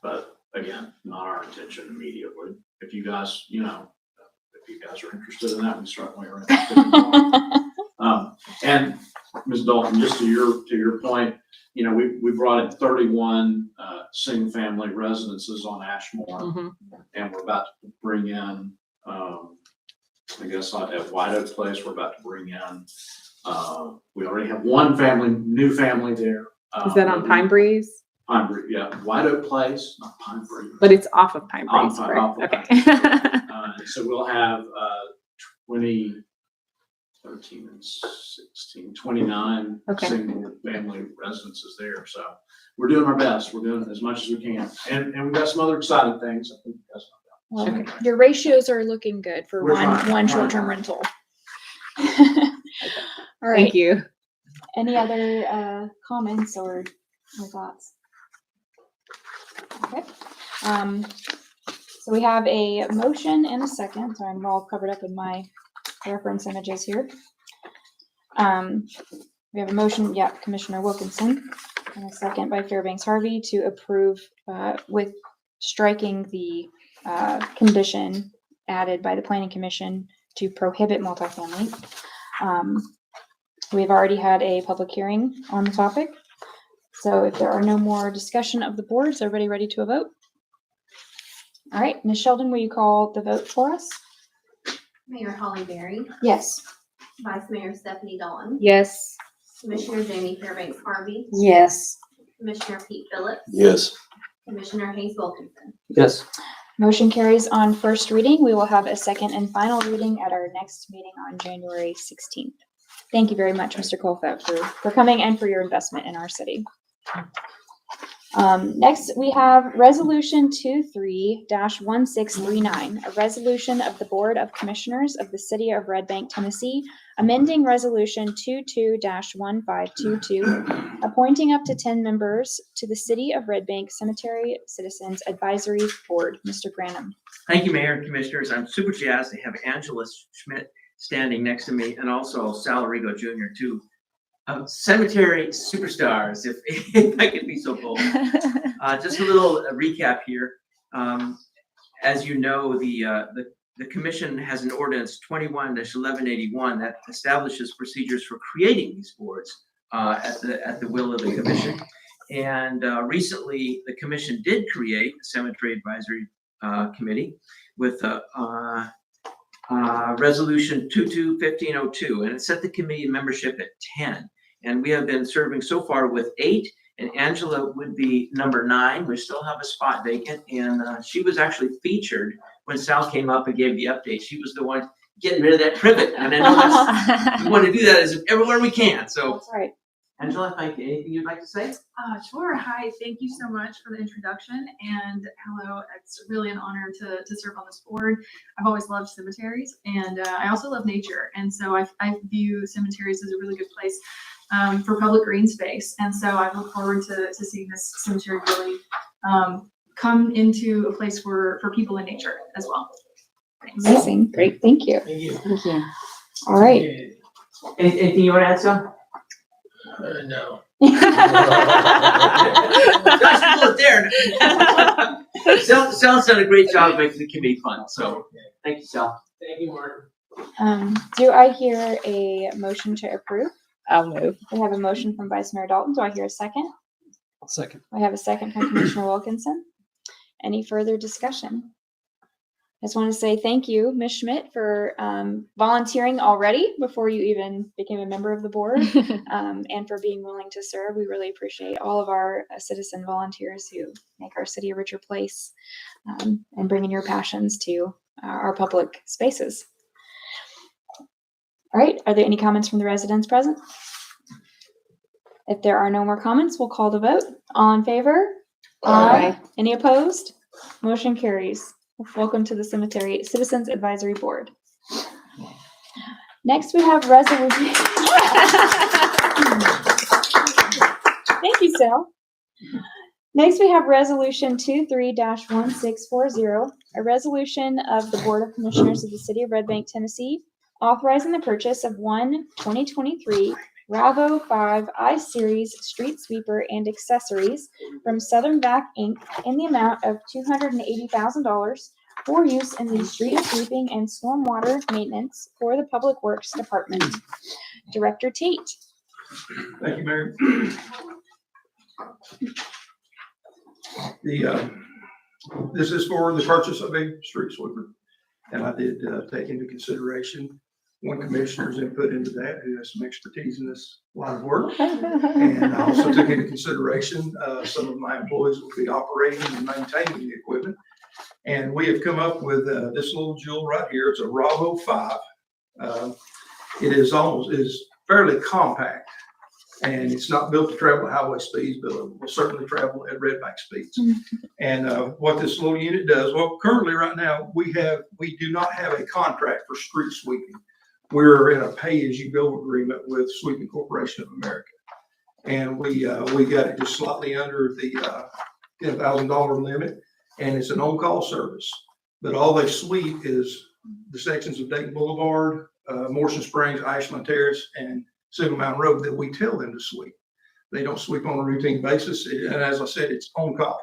S9: But again, not our intention immediately. If you guys, if you guys are interested in that, we certainly are interested in that. And Ms. Dalton, just to your point, we brought in 31 single-family residences on Ashmore,
S5: Mhm.
S9: and we're about to bring in, I guess at White Oak Place, we're about to bring in, we already have one new family there.
S5: Is that on Pine Breeze?
S9: Pine Breeze, yeah, White Oak Place, not Pine Breeze.
S5: But it's off of Pine
S9: On
S5: Breeze,
S9: Pine-
S5: right?
S9: off of
S5: Okay.
S9: So we'll have 20, 13 and 16, 29
S5: Okay.
S9: single family residences there. So we're doing our best. We're doing as much as we can. And we've got some other exciting things. I think you guys know about.
S1: Well, your ratios are looking good for
S9: We're
S1: one
S9: fine.
S1: short-term rental. All right.
S5: Thank you.
S1: Any other comments or thoughts? Okay. So we have a motion and a second. So I'm all covered up in my reference images here. We have a motion, Commissioner Wilkinson, and a second by Fairbanks Harvey to approve with striking the condition added by the Planning Commission to prohibit multifamily. We've already had a public hearing on the topic. So if there are no more discussion of the board, is everybody ready to a vote? All right, Ms. Sheldon, will you call the vote for us?
S2: Mayor Holly Berry,
S1: Yes.
S2: Vice Mayor Stephanie Dalton,
S5: Yes.
S2: Commissioner Jamie Fairbanks Harvey,
S6: Yes.
S2: Commissioner Pete Phillips,
S7: Yes.
S2: Commissioner Hayes Wilkinson.
S3: Yes.
S1: Motion carries on first reading. We will have a second and final reading at our next meeting on January 16th. Thank you very much, Mr. Colfett, for coming and for your investment in our city. Next, we have Resolution 23-1639, a resolution of the Board of Commissioners of the City of Red Bank, Tennessee, amending Resolution 22-1522, appointing up to 10 members to the City of Red Bank Cemetery Citizens Advisory Board. Mr. Granum.
S4: Thank you, Mayor and Commissioners. I'm super jazzed to have Angela Schmidt standing next to me and also Sal Rigo Jr. two cemetery superstars, if I could be so bold. Just a little recap here. As you know, the commission has an ordinance 21-1181 that establishes procedures for creating these boards at the will of the commission. And recently, the commission did create a cemetery advisory committee with Resolution 22-1502, and it set the committee membership at 10. And we have been serving so far with 8, and Angela would be number 9. We still have a spot vacant, and she was actually featured when Sal came up and gave the update. She was the one getting rid of that privet, and I know we want to do that as everywhere we can. So,
S1: That's right.
S4: Angela, anything you'd like to say?
S13: Sure. Hi. Thank you so much for the introduction. And hello. It's really an honor to serve on this board. I've always loved cemeteries, and I also love nature. And so I view cemeteries as a really good place for public green space. And so I look forward to seeing this cemetery really come into a place for people in nature as well. Thanks.
S1: Amazing. Great. Thank you.
S4: Thank you.
S6: Thank you.
S1: All right.
S4: Anything you want to add, Sal?
S7: No.
S4: Gosh, pull it there. Sal's done a great job making the committee fun. So thank you, Sal. Thank you, Mark.
S1: Do I hear a motion to approve?
S5: I'll move.
S1: We have a motion from Vice Mayor Dalton. Do I hear a second?
S3: Second.
S1: I have a second from Commissioner Wilkinson. Any further discussion? I just want to say thank you, Ms. Schmidt, for volunteering already before you even became a member of the board, and for being willing to serve. We really appreciate all of our citizen volunteers who make our city a richer place, and bringing your passions to our public spaces. All right, are there any comments from the residents present? If there are no more comments, we'll call the vote. All in favor?
S6: Aye.
S1: Any opposed? Motion carries. Welcome to the Cemetery Citizens Advisory Board. Next, we have resolution. Thank you, Sal. Next, we have Resolution 23-1640, a resolution of the Board of Commissioners of the City of Red Bank, Tennessee, authorizing the purchase of one 2023 Ravo 5 I-Series street sweeper and accessories from Southern Vac Inc. in the amount of $280,000 for use in the street sweeping and stormwater maintenance for the Public Works Department. Director Tate.
S12: Thank you, Mayor. This is for the purchase of a street sweeper, and I did take into consideration one commissioner's input into that, who has some expertise in this line of work. And I also took into consideration some of my employees will be operating and maintaining the equipment. And we have come up with this little jewel right here. It's a Ravo 5. It is fairly compact, and it's not built to travel at highway speeds, but it will certainly travel at red bank speeds. And what this little unit does, well, currently right now, we do not have a contract for street sweeping. We're in a pay-as-you-go agreement with Sweeping Corporation of America. And we got it just slightly under the $10,000 limit, and it's an on-call service. But all they sweep is the sections of Dayton Boulevard, Morrison Springs, Ashland Terrace, and Signal Mountain Road that we tell them to sweep. They don't sweep on a routine basis. And as I said, it's on call.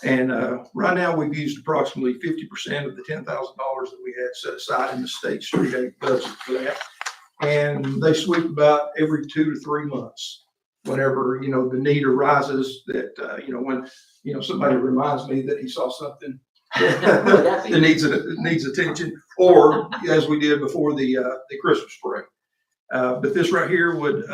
S12: And right now we've used approximately 50% of the $10,000 that we had set aside in the state street aid budget for that. And they sweep about every 2 to 3 months. Whenever, the need arises that, when, somebody reminds me that he saw something that needs attention, or as we did before the Christmas parade. But this right here would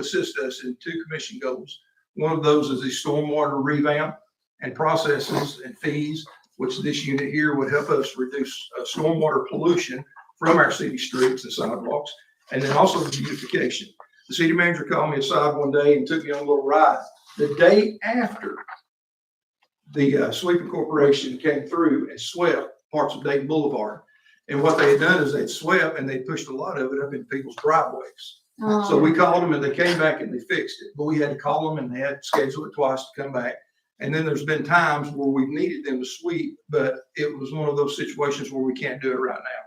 S12: assist us in 2 commission goals. One of those is the stormwater revamp and processes and fees, which this unit here would help us reduce stormwater pollution from our city streets and sidewalks, and then also the beautification. The city manager called me aside one day and took me on a little ride. The day after the Sweeping Corporation came through and swept parts of Dayton Boulevard, And what they had done is they'd swept and they pushed a lot of it up in people's driveways.
S1: Oh.
S12: So we called them and they came back and they fixed it, but we had to call them and they had to schedule it twice to come back. And then there's been times where we've needed them to sweep, but it was one of those situations where we can't do it right now.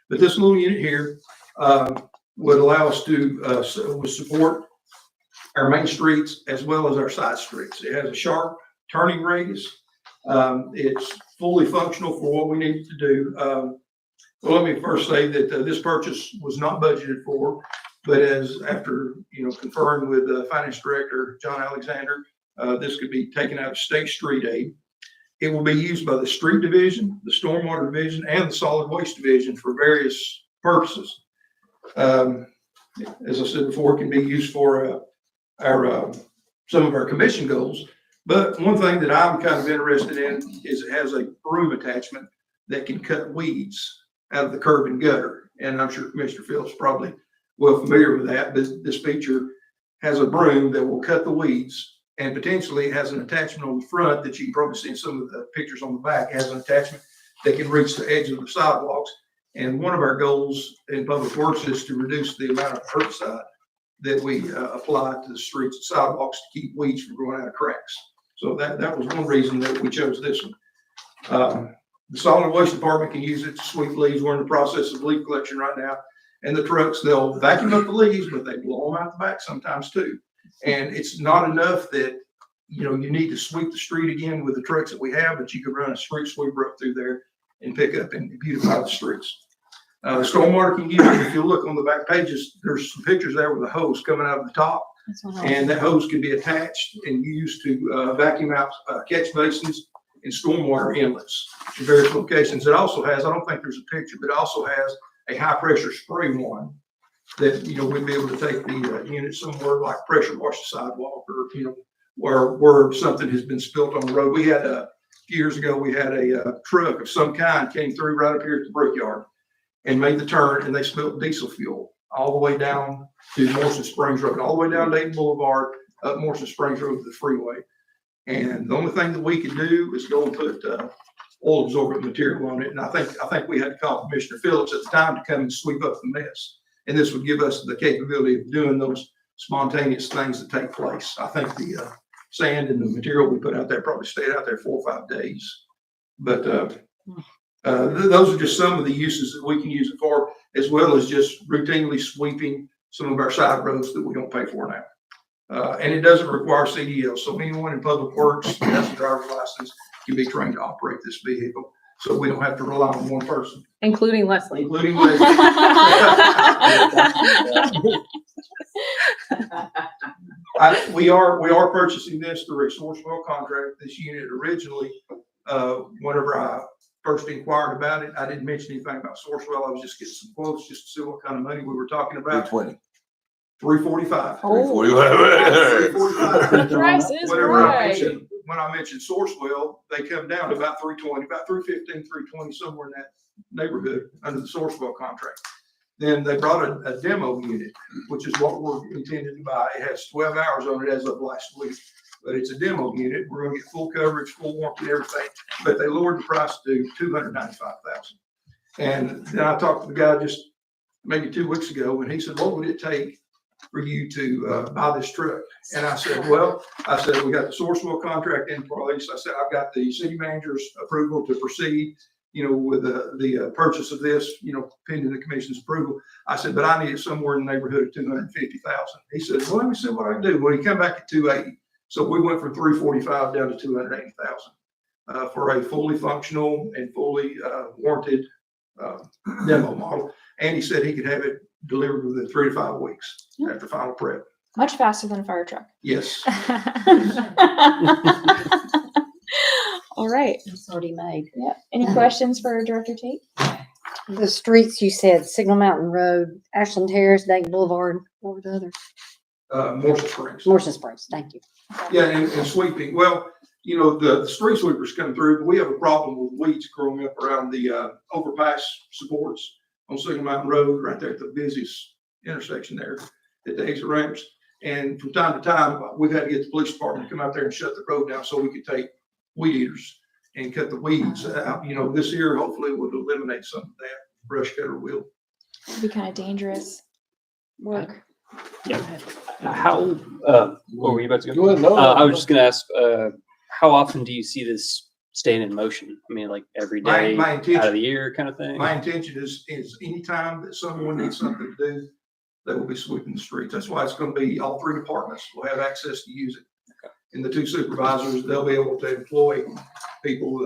S12: But this little unit here would allow us to would support our main streets as well as our side streets. It has a sharp turning radius. It's fully functional for what we need to do. Well, let me first say that this purchase was not budgeted for, but as after conferring with Finance Director John Alexander, this could be taken out of state street aid. It will be used by the street division, the stormwater division, and the solid waste division for various purposes. As I said before, it can be used for some of our commission goals. But one thing that I'm kind of interested in is it has a broom attachment that can cut weeds out of the curb and gutter. And I'm sure Commissioner Phillips is probably well familiar with that. This feature has a broom that will cut the weeds, and potentially it has an attachment on the front that you can probably see in some of the pictures on the back. It has an attachment that can reach the edge of the sidewalks. And one of our goals in Public Works is to reduce the amount of herbicide that we apply to the streets and sidewalks to keep weeds from growing out of cracks. So that was one reason that we chose this one. The solid waste department can use it to sweep leaves. We're in the process of leaf collection right now. And the trucks, they'll vacuum up the leaves, but they blow them out the back sometimes too. And it's not enough that, you need to sweep the street again with the trucks that we have, but you can run a street sweeper up through there and pick up and beautify the streets. The stormwater can use it. If you look on the back pages, there's some pictures there with a hose coming out of the top. And that hose can be attached and used to vacuum out catch basins and stormwater inlets in various locations. It also has, I don't think there's a picture, but it also has a high pressure spray one that, we'd be able to take the unit somewhere like pressure wash the sidewalk or, where something has been spilt on the road. We had a few years ago, we had a truck of some kind came through right up here at the brickyard and made the turn, and they spilled diesel fuel all the way down to Morrison Springs Road, all the way down Dayton Boulevard, up Morrison Springs Road to the freeway. And the only thing that we could do is go and put oil absorbent material on it. And I think we had to call Commissioner Phillips at the time to come and sweep up the mess. And this would give us the capability of doing those spontaneous things that take place. I think the sand and the material we put out there probably stayed out there 4 or 5 days. But those are just some of the uses that we can use it for, as well as just routinely sweeping some of our side roads that we don't pay for now. And it doesn't require CDL. So anyone in Public Works that has a driver's license can be trained to operate this vehicle. So we don't have to rely on one person.
S5: Including Leslie.
S12: Including Leslie. We are purchasing this through a Sourcewell contract. This unit originally, whenever I first inquired about it, I didn't mention anything about Sourcewell. I was just getting some quotes just to see what kind of money we were talking about.
S7: 320.
S12: $345.
S7: $345.
S5: The price is
S12: Whatever I
S5: right.
S12: mentioned, when I mentioned Sourcewell, they come down to about 320, about 315, 320, somewhere in that neighborhood under the Sourcewell contract. Then they brought a demo unit, which is what we're intended to buy. It has 12 hours on it as of last week, but it's a demo unit. We're going to get full coverage, full warranty, and everything. But they lowered the price to $295,000. And then I talked to the guy just maybe 2 weeks ago, and he said, "What would it take for you to buy this truck?" And I said, "Well, we got the Sourcewell contract in place." I said, "I've got the city manager's approval to proceed, with the purchase of this, pending the commission's approval." I said, "But I need it somewhere in the neighborhood of $250,000. He said, "Well, let me see what I can do." Well, he come back at $280,000. So we went from $345,000 down to $280,000 for a fully functional and fully warranted demo model. And he said he could have it delivered within 3 to 5 weeks after final prep.
S1: Much faster than a fire truck.
S12: Yes.
S1: All right.
S6: It's already made.
S1: Yeah. Any questions for Director Tate?
S6: The streets you said, Signal Mountain Road, Ashland Terrace, Dayton Boulevard, what were the others?
S12: Morrison Springs.
S6: Morrison Springs, thank you.
S12: Yeah, and sweeping. Well, the street sweepers come through, but we have a problem with weeds growing up around the overpass supports on Signal Mountain Road, right there at the busiest intersection there at the exit ramps. And from time to time, we've had to get the police department to come out there and shut the road down so we could take weed eaters and cut the weeds out. This year, hopefully, would eliminate some of that. brush cutter will.
S1: It'd be kind of dangerous work.
S3: How, what were you about to go?
S7: Go ahead, no.
S3: I was just gonna ask, how often do you see this staying in motion? I mean, like every day
S12: My
S3: out
S12: intention-
S3: of the year kind of thing?
S12: My intention is anytime that someone needs something to do, they will be sweeping the streets. That's why it's gonna be all three departments will have access to use it. And the two supervisors, they'll be able to employ people,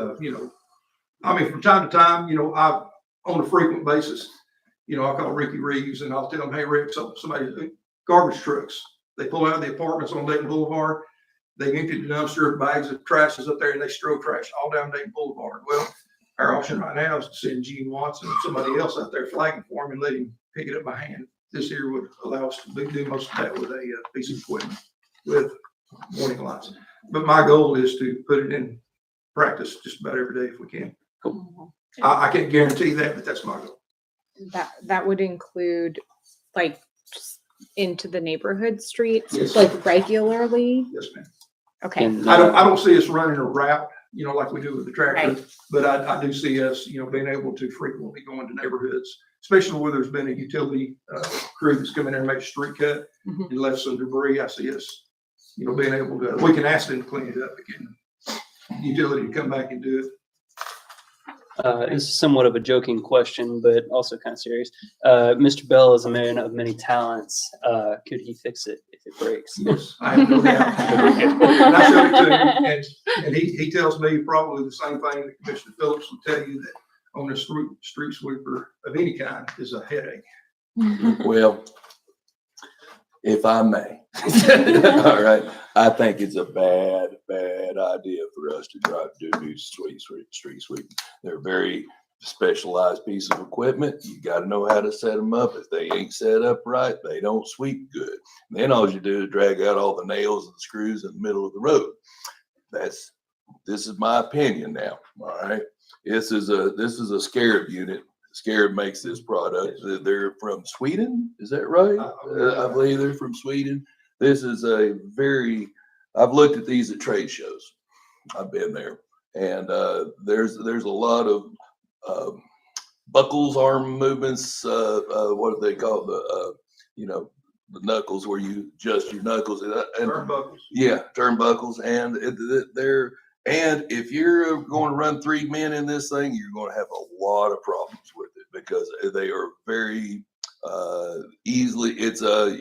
S12: I mean, from time to time, on a frequent basis, I'll call Ricky Reeves and I'll tell him, hey, Rick, somebody, garbage trucks, they pull out of the apartments on Dayton Boulevard. They empty the dumpster, bags of trash is up there and they throw trash all down Dayton Boulevard. Well, our option right now is to send Gene Watson and somebody else out there flagging for him and let him pick it up by hand. This here would allow us to do most of that with a piece of equipment with warning lights. But my goal is to put it in practice just about every day if we can. I can't guarantee that, but that's my goal.
S5: That would include like just into the neighborhood streets,
S12: Yes.
S5: like regularly?
S12: Yes, ma'am.
S5: Okay.
S3: And,
S12: I don't see us running a route, like we do with the tractor,
S5: Right.
S12: but I do see us, being able to frequently go into neighborhoods, especially where there's been a utility crew that's come in there and made a street cut
S5: Mhm.
S12: and left some debris. I see us, being able to, we can ask them to clean it up again. Utility to come back and do it.
S3: This is somewhat of a joking question, but also kind of serious. Mr. Bell is a man of many talents. Could he fix it if it breaks?
S12: Yes, I have no doubt. And I showed it to him, and he tells me probably the same thing that Commissioner Phillips will tell you, that on a street sweeper of any kind is a headache.
S7: Well, if I may, all right, I think it's a bad idea for us to try to do new street sweeping. They're very specialized piece of equipment. You got to know how to set them up. If they ain't set up right, they don't sweep good. And then all you do is drag out all the nails and screws in the middle of the road. This is my opinion now. All right, this is a Scarab unit. Scarab makes this product. They're from Sweden, is that right? I believe they're from Sweden. This is I've looked at these at trade shows. I've been there, and there's a lot of buckles, arm movements. What do they call the knuckles, where you adjust your knuckles and
S12: Turnbuckles.
S7: yeah, turnbuckles, and and if you're going to run 3 men in this thing, you're going to have a lot of problems with it because they are very easily. It's a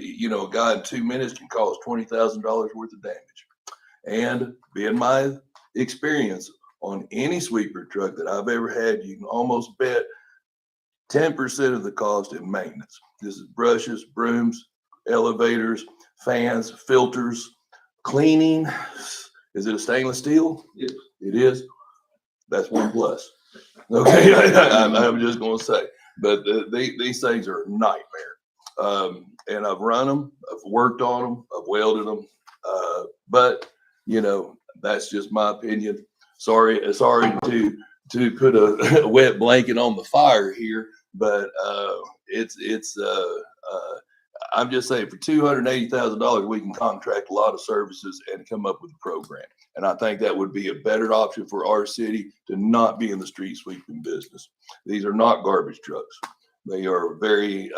S7: guy in 2 minutes can cause $20,000 worth of damage. And being my experience on any sweeper truck that I've ever had, you can almost bet 10% of the cost in maintenance. This is brushes, brooms, elevators, fans, filters, cleaning. Is it a stainless steel?
S12: Yes.
S7: It is. That's one plus. Okay, I'm just going to say, but these things are a nightmare. And I've run them, I've worked on them, I've welded them, but that's just my opinion. Sorry to put a wet blanket on the fire here, but I'm just saying for $280,000, we can contract a lot of services and come up with a program. And I think that would be a better option for our city to not be in the street sweeping business. These are not garbage trucks. They are they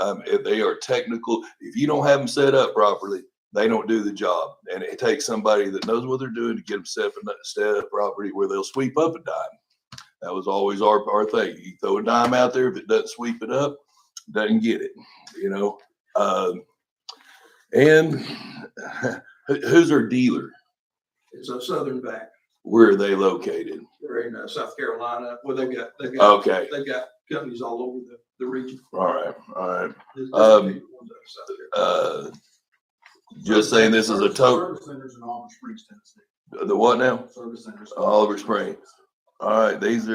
S7: are technical. If you don't have them set up properly, they don't do the job. And it takes somebody that knows what they're doing to get them set up properly where they'll sweep up a dime. That was always our thing. You throw a dime out there, if it doesn't sweep it up, doesn't get it, and who's our dealer?
S12: It's a Southern Vac.
S7: Where are they located?
S12: They're in South Carolina. Well, they've got
S7: Okay.
S12: they've got companies all over the region.
S7: All right.
S12: There's
S7: Just saying this is a total.
S9: Service centers in Oliver Springs, Tennessee.
S7: The what now?
S9: Service centers.
S7: Oliver Springs. All right. These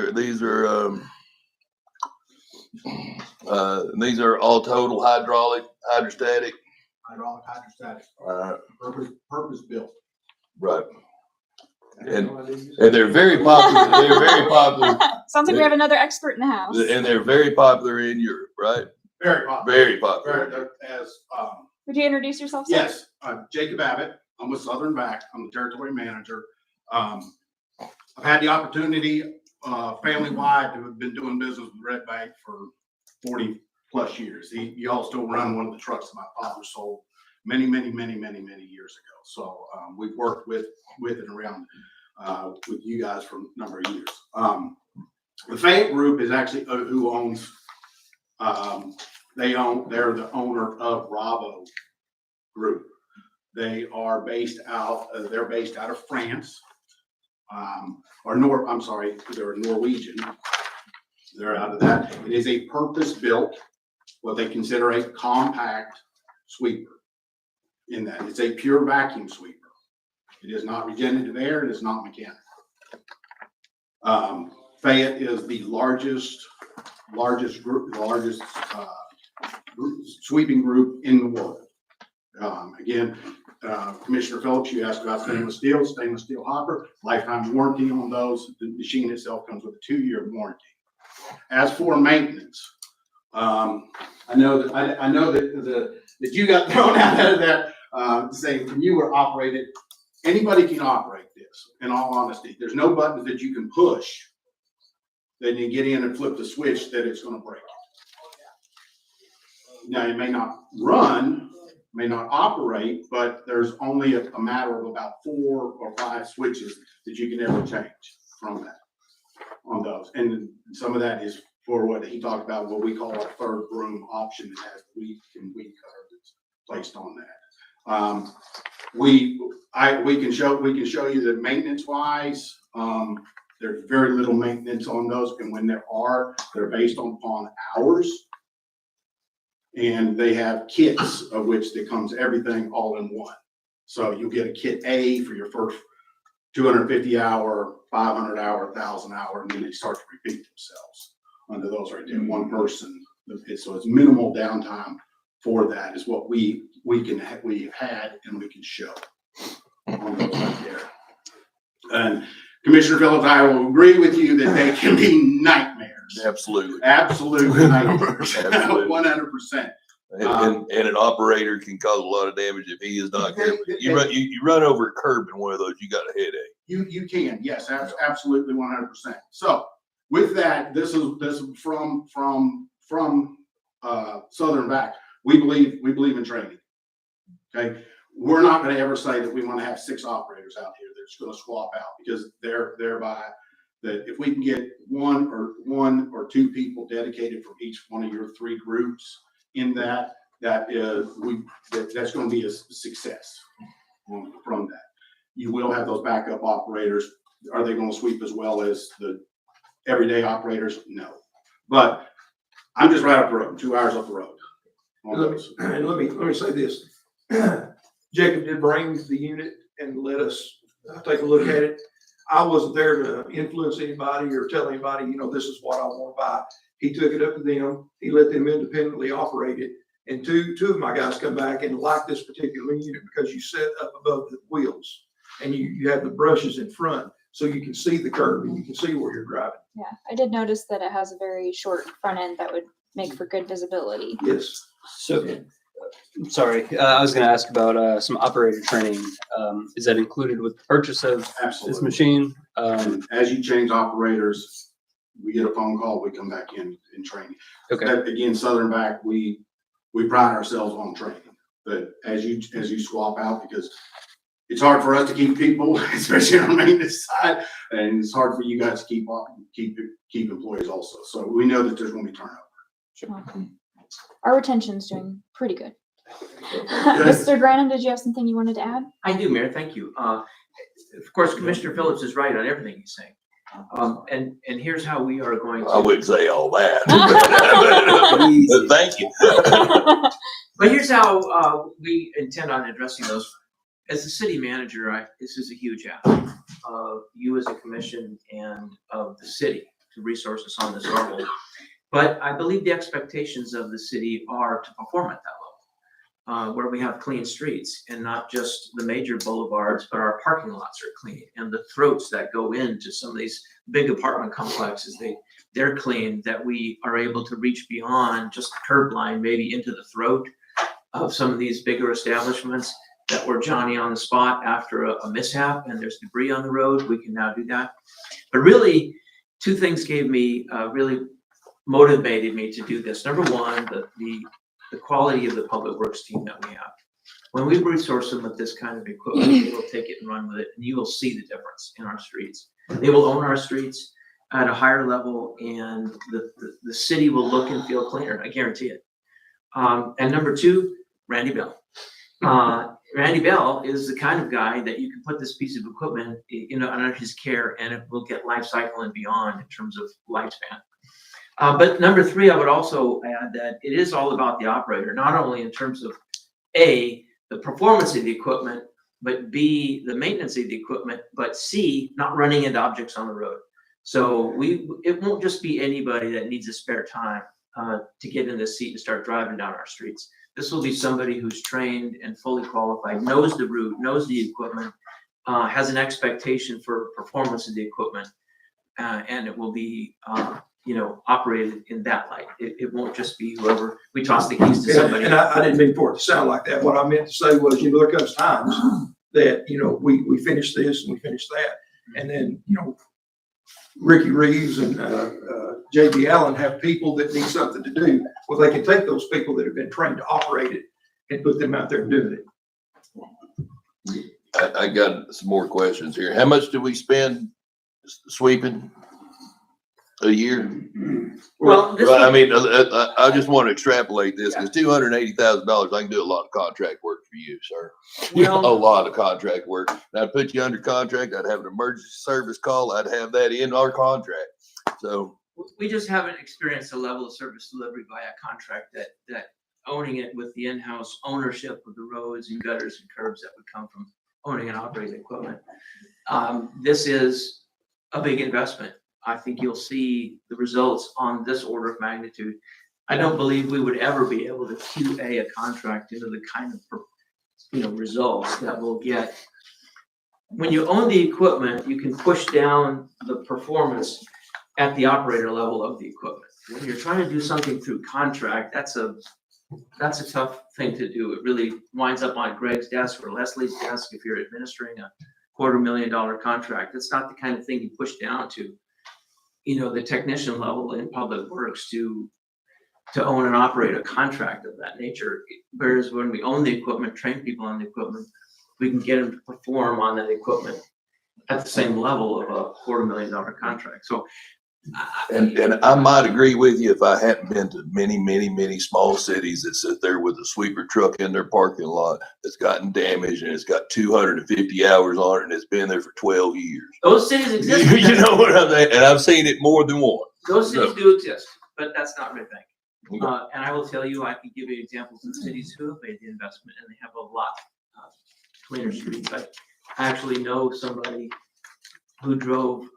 S7: are all total hydraulic, hydrostatic.
S9: Hydraulic, hydrostatic,
S7: All right.
S9: purpose built.
S7: Right. And they're very popular. They're very popular.
S1: Sounds like we have another expert in the house.
S7: And they're very popular in Europe, right?
S9: Very popular.
S7: Very popular.
S1: Would you introduce yourself, sir?
S9: Yes, Jacob Abbott. I'm with Southern Vac. I'm the territory manager. I've had the opportunity, family-wide, to have been doing business with Red Bank for 40+ years. Y'all still run one of the trucks that my father sold many years ago. So we've worked with and around with you guys for a number of years. The Fayette Group is actually who owns. They're the owner of Bravo Group. They are based out. They're based out of France, I'm sorry, they're Norwegian. They're out of that. It is a purpose-built, what they consider a compact sweeper. In that, it's a pure vacuum sweeper. It is not regenerative air. It is not mechanical. Fayette is the largest sweeping group in the world. Again, Commissioner Phillips, you asked about stainless steel hopper, lifetime warranty on those. The machine itself comes with a 2-year warranty. As for maintenance, I know that you got thrown out of that saying when you were operated, anybody can operate this. In all honesty, there's no buttons that you can push. Then you get in and flip the switch that it's going to break. Now it may not run, may not operate, but there's only a matter of about 4 or 5 switches that you can ever change from that on those. And some of that is for what he talked about, what we call our third broom option that has weed and weed cutter that's placed on that. We can show you that maintenance wise, there's very little maintenance on those, and when there are, they're based upon hours. And they have kits of which that comes everything all in one. So you'll get a kit A for your first 250 hour, 500 hour, 1,000 hour, and then they start to repeat themselves under those right there. One person, so it's minimal downtime for that is what we've had and we can show on those right there. And Commissioner Phillips, I will agree with you that they can be nightmares.
S7: Absolutely.
S9: Absolutely nightmares.
S7: Absolutely.
S9: 100%.
S7: And an operator can cause a lot of damage if he is not careful. You run over a curb in one of those, you got a headache.
S9: You can, yes, absolutely 100%. So with that, this is from Southern Vac. We believe in training. Okay. We're not going to ever say that we want to have 6 operators out here that's going to swap out, because thereby that if we can get one or 2 people dedicated from each one of your 3 groups in that's going to be a success from that. You will have those backup operators. Are they going to sweep as well as the everyday operators? No, but I'm just right up the road, 2 hours up the road.
S12: And let me say this. Jacob did bring the unit and let us take a look at it. I wasn't there to influence anybody or tell anybody, this is what I want to buy. He took it up to them. He let them independently operate it. And two of my guys come back and like this particular unit because you set up above the wheels and you have the brushes in front so you can see the curb and you can see where you're driving.
S1: Yeah, I did notice that it has a very short front end that would make for good visibility.
S12: Yes.
S3: So, sorry, I was going to ask about some operator training. Is that included with the purchase of this machine?
S9: As you change operators, we get a phone call, we come back in and train.
S3: Okay.
S9: That, again, Southern Vac, we pride ourselves on training, but as you swap out, because it's hard for us to keep people, especially on the maintenance side, and it's hard for you guys to keep employees also. So we know that there's going to be turnover.
S1: Okay. Our retention's doing pretty good. Mr. Grannon, did you have something you wanted to add?
S4: I do, Mayor. Thank you. Of course, Commissioner Phillips is right on everything he's saying. And here's how we are going to.
S7: I wouldn't say all that. Thank you.
S4: But here's how we intend on addressing those. As the city manager, this is a huge ask of you as a commission and of the city to resource us on this level. But I believe the expectations of the city are to perform at that level, where we have clean streets and not just the major boulevards, but our parking lots are clean and the throats that go into some of these big apartment complexes, they're clean, that we are able to reach beyond just the curb line, maybe into the throat of some of these bigger establishments that were Johnny on the spot after a mishap and there's debris on the road. We can now do that. But really, 2 things gave me really motivated me to do this. Number one, the quality of the public works team that we have. When we resource them with this kind of equipment, they will take it and run with it, and you will see the difference in our streets. They will own our streets at a higher level, and the city will look and feel cleaner. I guarantee it. And number two, Randy Bell. Randy Bell is the kind of guy that you can put this piece of equipment, under his care, and it will get life cycle and beyond in terms of lifespan. But number three, I would also add that it is all about the operator, not only in terms of A, the performance of the equipment, but B, the maintenance of the equipment, but C, not running into objects on the road. So it won't just be anybody that needs a spare time to get in the seat and start driving down our streets. This will be somebody who's trained and fully qualified, knows the route, knows the equipment, has an expectation for performance of the equipment, and it will be operated in that light. It won't just be whoever we toss the keys to somebody.
S12: And I didn't mean for it to sound like that. What I meant to say was, there comes times that, we finish this and we finish that. And then, Ricky Reeves and J.B. Allen have people that need something to do. Well, they can take those people that have been trained to operate it and put them out there doing it.
S7: I got some more questions here. How much do we spend sweeping a year?
S4: Well,
S7: I just want to extrapolate this because $280,000, I can do a lot of contract work for you, sir.
S4: Well,
S7: A lot of contract work. And I'd put you under contract. I'd have an emergency service call. I'd have that in our contract. So
S4: we just haven't experienced a level of service delivery by a contract that owning it with the in-house ownership of the roads and gutters and curbs that would come from owning and operating equipment. This is a big investment. I think you'll see the results on this order of magnitude. I don't believe we would ever be able to QA a contract into the kind of results that we'll get. When you own the equipment, you can push down the performance at the operator level of the equipment. When you're trying to do something through contract, that's a tough thing to do. It really winds up on Greg's desk or Leslie's desk if you're administering a $250,000 contract. It's not the kind of thing you push down to the technician level in public works to own and operate a contract of that nature. Whereas when we own the equipment, train people on the equipment, we can get them to perform on that equipment at the same level of a $250,000 contract. So,
S7: and I might agree with you if I hadn't been to many, many, many small cities that sit there with a sweeper truck in their parking lot that's gotten damaged and it's got 250 hours on it and it's been there for 12 years.
S4: Those cities exist.
S7: You know what I'm saying? And I've seen it more than once.
S4: Those cities do exist, but that's not Red Bank.
S7: Okay.
S4: And I will tell you, I can give you examples of cities who have made the investment and they have a lot cleaner streets. I actually know somebody who drove,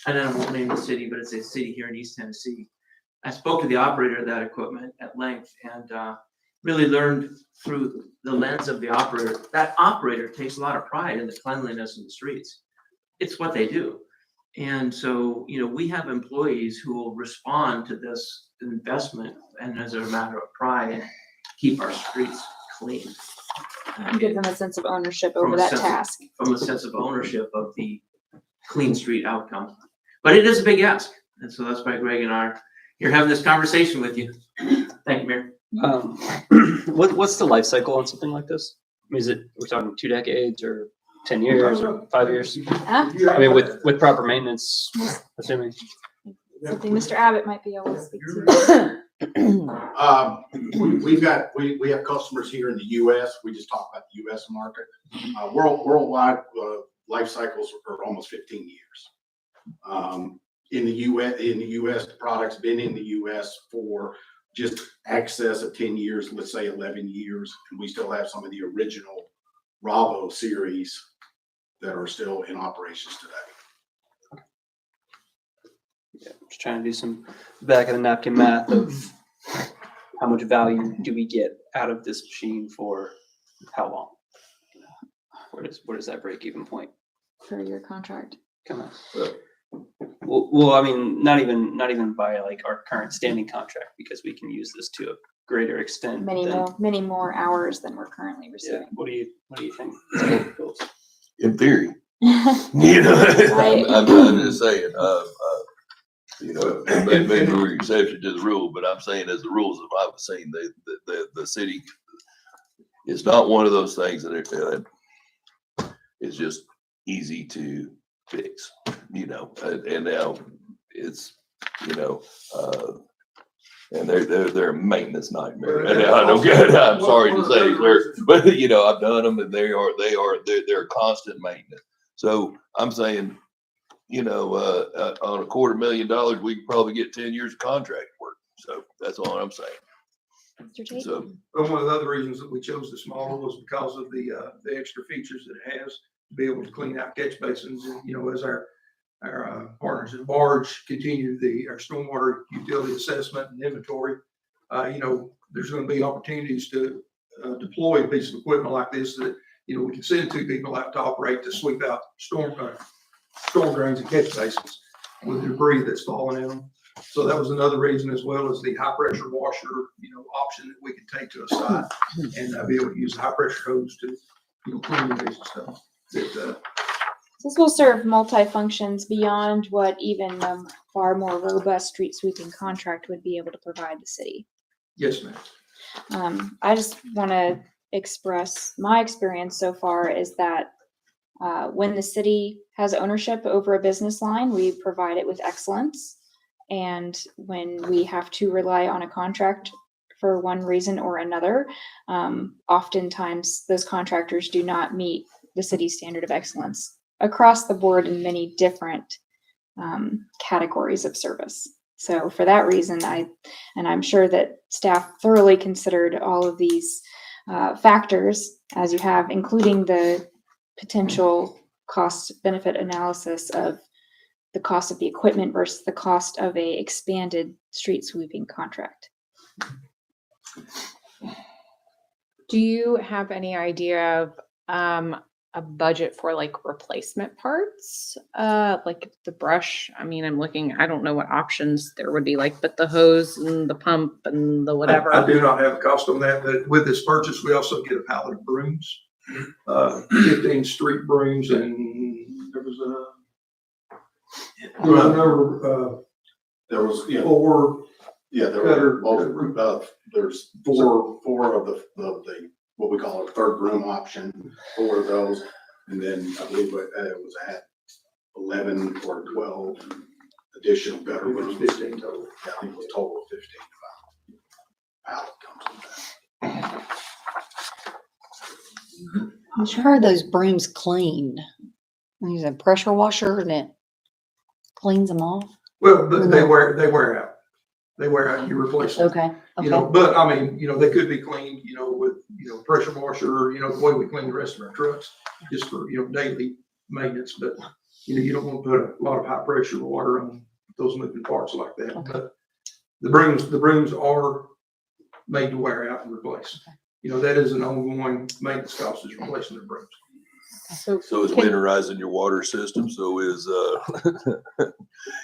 S4: and I won't name the city, but it's a city here in East Tennessee. I spoke to the operator of that equipment at length and really learned through the lens of the operator. That operator takes a lot of pride in the cleanliness of the streets. It's what they do. And so, we have employees who will respond to this investment and as a matter of pride, keep our streets clean.
S1: Give them a sense of ownership over that task.
S4: From a sense of ownership of the clean street outcome. But it is a big ask. And so that's why Greg and I are here having this conversation with you. Thank you, Mayor.
S3: What's the life cycle on something like this? I mean, we're talking 2 decades or 10 years or 5 years? I mean, with proper maintenance, assuming.
S1: Something Mr. Abbott might be able to speak to.
S14: We have customers here in the U.S. We just talked about the U.S. market. Worldwide life cycles are almost 15 years. In the U.S., the product's been in the U.S. for just excess of 10 years, let's say 11 years, and we still have some of the original Bravo series that are still in operations today.
S3: Yeah, just trying to do some back of the napkin math of how much value do we get out of this machine for how long? Where does that break even point?
S1: For your contract.
S3: Come on. Well, I mean, not even by like our current standing contract, because we can use this to a greater extent.
S1: Many more hours than we're currently receiving.
S3: Yeah. What do you think?
S7: In theory.
S1: Right.
S7: I'm just saying, You know, maybe we're exception to the rule, but I'm saying as the rules of I was saying, the city, it's not one of those things that it's just easy to fix, you know, and now it's, you know, and they're a maintenance nightmare. And I don't get it. I'm sorry to say, but you know, I've done them and they're constant maintenance. So I'm saying, you know, on $250,000, we could probably get 10 years of contract work. So that's all I'm saying.
S1: Mr. Tate?
S7: So,
S12: Well, one of the other reasons that we chose the smaller was because of the extra features that it has to be able to clean out catch basins. And, you know, as our partners at Barge continue our stormwater utility assessment and inventory, you know, there's going to be opportunities to deploy a piece of equipment like this that, you know, we can send 2 people out to operate to sweep out storm drains and catch basins with debris that's falling in them. So that was another reason, as well as the high pressure washer, you know, option that we could take to a site and be able to use the high pressure hose to, you know, clean these and stuff.
S1: This will serve multi-functions beyond what even far more robust street sweeping contract would be able to provide the city.
S12: Yes, ma'am.
S1: I just want to express my experience so far is that when the city has ownership over a business line, we provide it with excellence. And when we have to rely on a contract for one reason or another, oftentimes those contractors do not meet the city's standard of excellence across the board in many different categories of service. So for that reason, I'm sure that staff thoroughly considered all of these factors as you have, including the potential cost benefit analysis of the cost of the equipment versus the cost of a expanded street sweeping contract.
S5: Do you have any idea of a budget for like replacement parts? Like the brush, I mean, I don't know what options there would be like, but the hose and the pump and the whatever.
S12: I do not have a cost on that, but with this purchase, we also get a pallet of brooms, 15 street brooms, and there was
S14: There was, yeah.
S12: 4
S14: Yeah,
S12: cutter.
S14: There's four of the what we call a third broom option, 4 of those. And then I believe I had 11 or 12 additional gutter brooms.
S12: 15 total.
S14: Yeah, I think it was a total of 15. Pallet comes with that.
S6: I'm sure those brooms clean. Use a pressure washer and it cleans them off.
S12: Well, they wear out. They wear out. You replace them.
S6: Okay.
S12: You know, but I mean, you know, they could be cleaned, you know, with, you know, pressure washer, you know, the way we clean the rest of our trucks, just for, you know, daily maintenance. But, you know, you don't want to put a lot of high pressure water on those moving parts like that.
S6: Okay.
S12: But the brooms are made to wear out and replace. You know, that is an ongoing maintenance cost, is replacing the brooms.
S7: so is winterizing your water system. So is,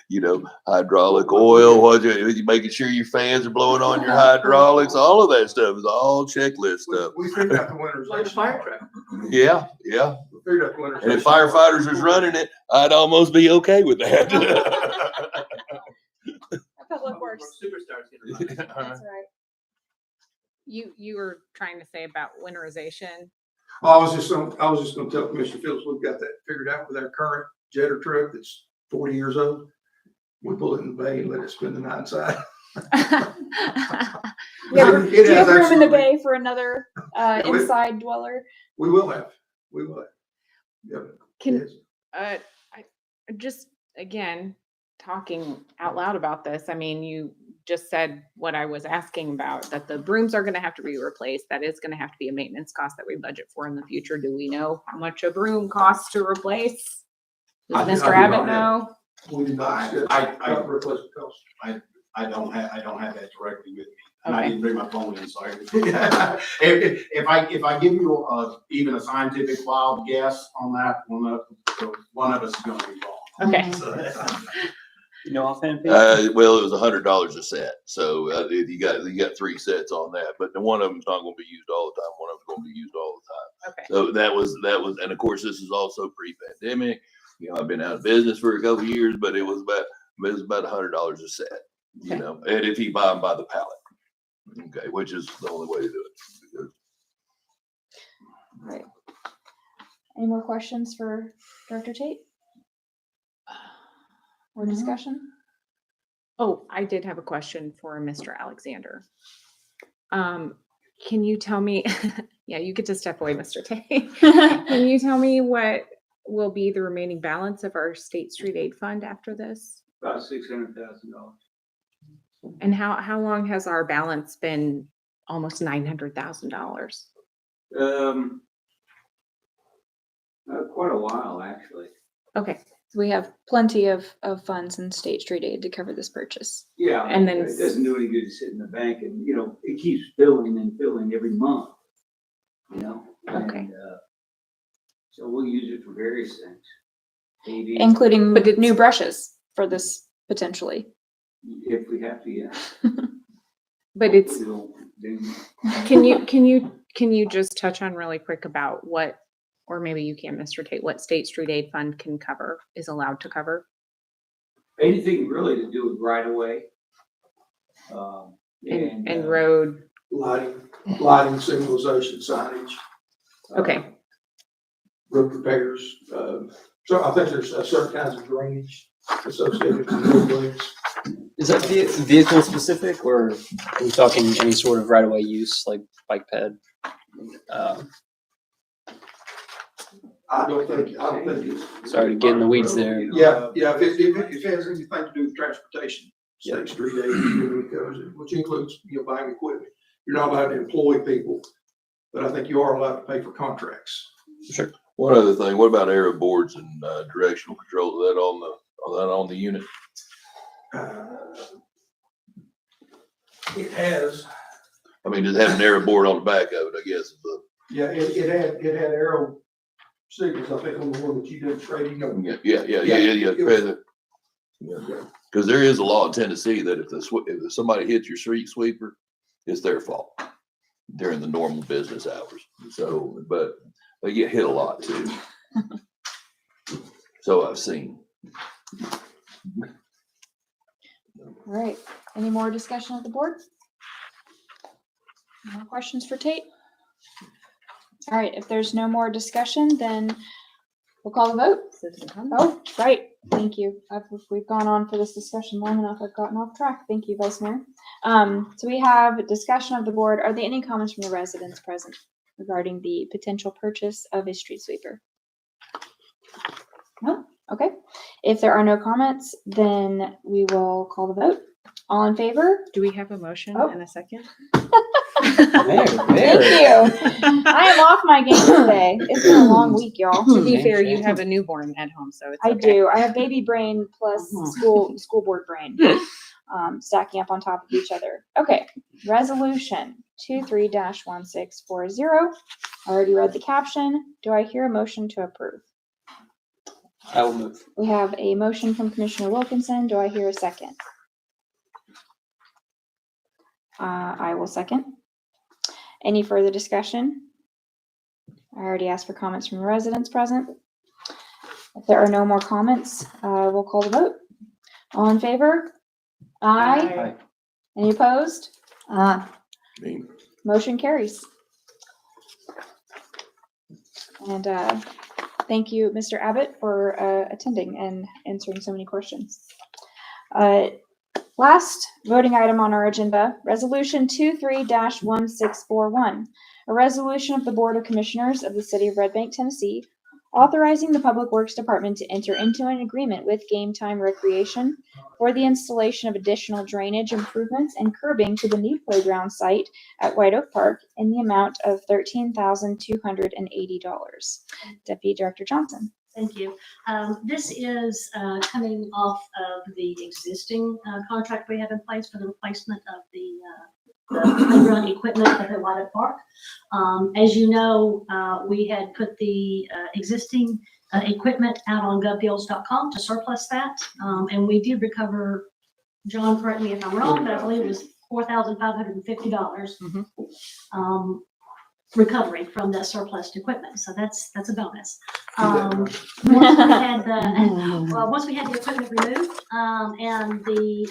S7: you know, hydraulic oil, you making sure your fans are blowing on your hydraulics, all of that stuff is all checklist stuff.
S12: We figured out the winterization.
S4: Like a fire truck.
S7: Yeah.
S12: We figured out the winterization.
S7: And if firefighters was running it, I'd almost be okay with that.
S1: Public Works.
S14: Superstars.
S1: That's right.
S5: You were trying to say about winterization.
S12: I was just gonna tell Commissioner Phillips, we've got that figured out with our current jetter truck that's 40 years old. We pull it in the bay and let it spend the night inside.
S1: Do you have room in the
S12: absolutely-
S1: bay for another
S12: we-
S1: inside dweller?
S12: We will have. Yep.
S5: Can,
S12: Yes.
S5: I just, again, talking out loud about this, I mean, you just said what I was asking about, that the brooms are gonna have to be replaced. That is gonna have to be a maintenance cost that we budget for in the future. Do we know how much a broom costs to replace?
S12: I
S5: Does
S12: do
S5: Mr.
S12: not
S5: Abbott
S12: have-
S5: know?
S12: We do not.
S14: I
S12: Replacement cost.
S14: I don't have that directly with me. And I
S5: Okay.
S14: didn't bring my phone in, so if I give you even a scientific wild guess on that, one of us is gonna be wrong.
S5: Okay.
S3: You know, offhand.
S7: Well, it was $100 a set. So you got 3 sets on that, but one of them's not going to be used all the time. One of them's going to be used all the time.
S5: Okay.
S7: So that was, and of course, this is also pre-pandemic. You know, I've been out of business for a couple of years, but it was it's about $100 a set, you know, and if you buy them by the pallet. Okay, which is the only way to do it. Because
S1: Right. Any more questions for Director Tate? Or
S6: No.
S1: discussion?
S5: Oh, I did have a question for Mr. Alexander. Can you tell me, yeah, you get to step away, Mr. Tate. Can you tell me what will be the remaining balance of our State Street Aid Fund after this?
S15: About $600,000.
S5: And how long has our balance been almost $900,000?
S15: Quite a while, actually.
S5: Okay,
S1: So we have plenty of funds in State Street Aid to cover this purchase.
S15: Yeah.
S5: And then
S15: It doesn't do any good to sit in the bank and, you know, it keeps filling and filling every month, you know?
S5: Okay.
S15: And, so we'll use it for various things. Maybe
S1: Including
S5: But it's-
S1: new brushes for this potentially.
S15: if we have to, yeah.
S5: but it's,
S15: We don't do-
S5: can you just touch on really quick about what, or maybe you can, Mr. Tate, what State Street Aid Fund can cover, is allowed to cover?
S15: Anything really to do with right of way.
S5: And road,
S12: Lighting, signalization, signage.
S5: okay,
S12: Road repairs. So I think there's certain kinds of drainage associated with roadways.
S3: Is that vehicle specific, or are we talking any sort of right of way use like bike ped?
S12: I don't think it's.
S3: Sorry to get in the weeds there.
S12: Yeah, if it has anything to do with transportation, State Street Aid usually covers it, which includes, you know, buying equipment. You're not allowed to employ people, but I think you are allowed to pay for contracts.
S3: Sure.
S7: one other thing, what about arrow boards and directional control? Is that on the unit?
S12: It has,
S7: I mean, does it have an arrow board on the back of it, I guess, but.
S12: yeah, it had arrow signals, I think, on the one that you did trading.
S7: Yeah. Because there is a law in Tennessee that if somebody hits your street sweeper, it's their fault during the normal business hours. So, but they get hit a lot too. So I've seen.
S1: All right, any more discussion of the board? More questions for Tate? All right, if there's no more discussion, then we'll call the vote. Oh, right, thank you. We've gone on for this discussion long enough. I've gotten off track. Thank you, Vice Mayor. So we have a discussion of the board. Are there any comments from the residents present regarding the potential purchase of a street sweeper? No? Okay. If there are no comments, then we will call the vote. All in favor?
S5: Do we have a motion
S1: Oh.
S5: and a second?
S1: Thank you. I am off my game today. It's been a long week, y'all.
S5: To be fair, you have a newborn at home, so it's
S1: I
S5: okay.
S1: do. I have baby brain plus school board brain, stacking up on top of each other. Okay, resolution 23-1640. I already read the caption. Do I hear a motion to approve?
S3: I will move.
S1: We have a motion from Commissioner Wilkinson. Do I hear a second? I will second. Any further discussion? I already asked for comments from the residents present. If there are no more comments, we'll call the vote. All in favor? Aye.
S3: Aye.
S1: Any opposed?
S7: Me.
S1: Motion carries. And thank you, Mr. Abbott, for attending and answering so many questions. Last voting item on our agenda, Resolution 23-1641, a resolution of the Board of Commissioners of the City of Red Bank, Tennessee, authorizing the Public Works Department to enter into an agreement with Game Time Recreation for the installation of additional drainage improvements and curbing to the new playground site at White Oak Park in the amount of $13,280. Deputy Director Johnson.
S10: Thank you. This is coming off of the existing contract we have in place for the replacement of the playground equipment at the White Oak Park. As you know, we had put the existing equipment out on govdeals.com to surplus that, and we did recover, John, correct me if I'm wrong, but I believe it was $4,550 recovery from that surplus equipment. So that's a bonus. Once we had the once we had the equipment removed, and the,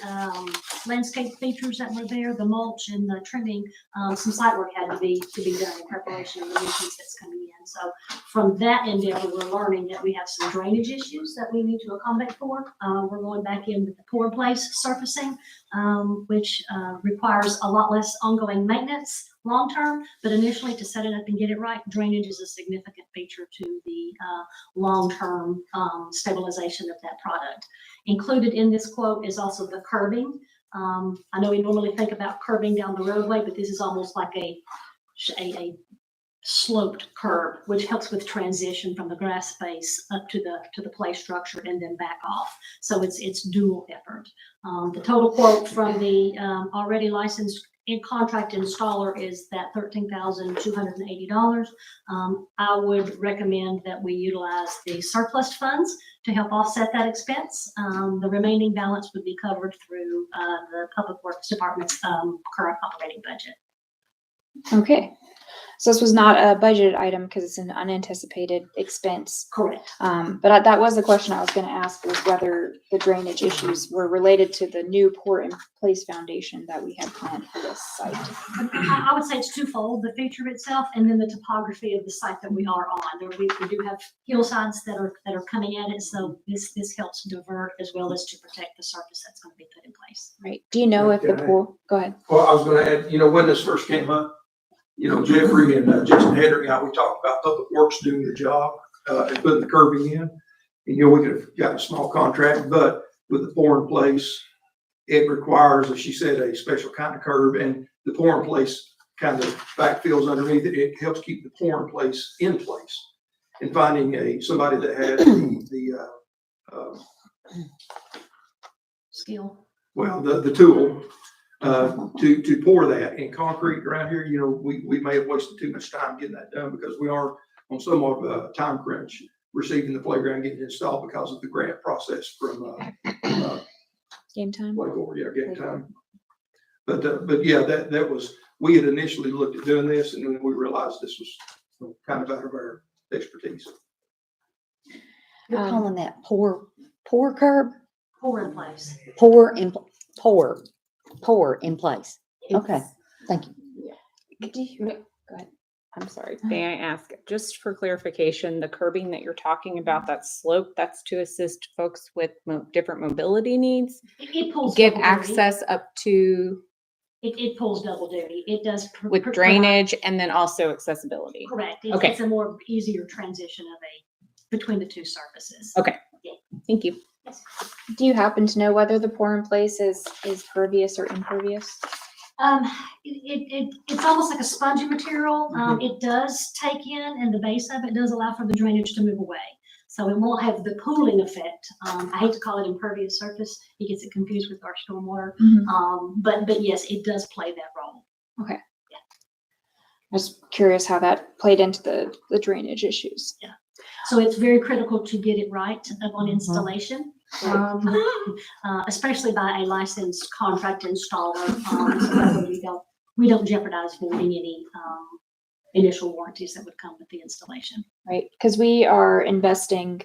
S10: landscape features that were there, the mulch and the trimming, some site work had to be done in preparation of the new piece that's coming in. So from that endeavor, we're learning that we have some drainage issues that we need to accommodate for. We're going back in with the pour in place surfacing, which, requires a lot less ongoing maintenance long-term, but initially to set it up and get it right, drainage is a significant feature to the, long-term, stabilization of that product. Included in this quote is also the curbing. I know we normally think about curbing down the roadway, but this is almost like a sloped curb, which helps with transition from the grass space up to the play structure and then back off. So it's dual effort. The total quote from the already licensed in contract installer is that $13,280. I would recommend that we utilize the surplus funds to help offset that expense. The remaining balance would be covered through the Public Works Department's current operating budget.
S1: Okay. So this was not a budgeted item because it's an unanticipated expense.
S10: Correct.
S1: But that was the question I was going to ask, was whether the drainage issues were related to the new pour in place foundation that we had planned for this site.
S10: I would say it's twofold, the feature itself and then the topography of the site that we are on. We do have hillsides that are coming at it, so this helps divert as well as to protect the surface that's going to be put in place.
S1: Right. Do you know if the pour, go ahead.
S12: Well, I was gonna add, when this first came up, Jeffrey and Justin Hedrick, we talked about Public Works doing the job, and putting the curbing in. And, we could have gotten a small contract, but with the pour in place, it requires, as she said, a special kind of curb, and the pour in place kind of backfills underneath it. It helps keep the pour in place. And finding somebody that had the
S10: Skill.
S12: well, the tool, to pour that in concrete around here, we may have wasted too much time getting that done because we are on somewhat of a time crunch receiving the playground, getting it installed because of the grant process from,
S1: Game time.
S12: game time. But yeah, that was, we had initially looked at doing this and then we realized this was kind of out of our expertise.
S6: You're calling that pour curb?
S10: Pour in place.
S6: Pour in place. Okay, thank you.
S1: Go ahead. I'm sorry.
S5: May I ask, just for clarification, the curbing that you're talking about, that slope, that's to assist folks with different mobility needs?
S10: It pulls
S5: Get
S10: double duty.
S5: access up to
S10: It pulls double duty. It does.
S5: with drainage and then also accessibility.
S10: Correct.
S5: Okay.
S10: It's a more easier transition between the two surfaces.
S5: Okay.
S10: Yeah.
S5: Thank you.
S1: Do you happen to know whether the pour in place is pervious or impervious?
S10: It's almost like a spongy material. It does take in, and the base of it does allow for the drainage to move away. So it won't have the pooling effect. I hate to call it impervious surface. It gets it confused with our stormwater. But yes, it does play that role.
S1: Okay. Yeah. I was curious how that played into the drainage issues.
S10: Yeah. So it's very critical to get it right upon installation. Especially by a licensed contract installer, so that way we don't jeopardize voiding any initial warranties that would come with the installation.
S1: Right, because we are investing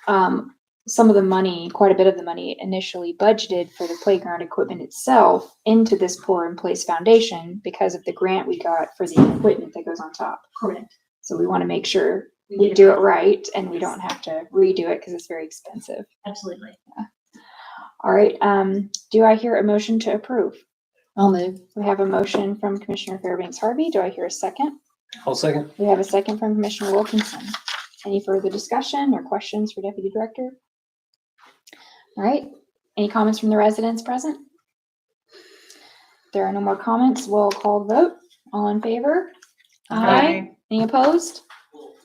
S1: some of the money, quite a bit of the money initially budgeted for the playground equipment itself into this pour in place foundation because of the grant we got for the equipment that goes on top.
S10: Correct.
S1: So we want to make sure we do it right and we don't have to redo it because it's very expensive.
S10: Absolutely.
S1: Yeah. All right. Do I hear a motion to approve?
S6: I'll move.
S1: We have a motion from Commissioner Fairbanks Harvey. Do I hear a second?
S3: I'll second.
S1: We have a second from Commissioner Wilkinson. Any further discussion or questions for Deputy Director? All right. Any comments from the residents present? If there are no more comments, we'll call the vote. All in favor?
S5: Aye.
S1: Any opposed?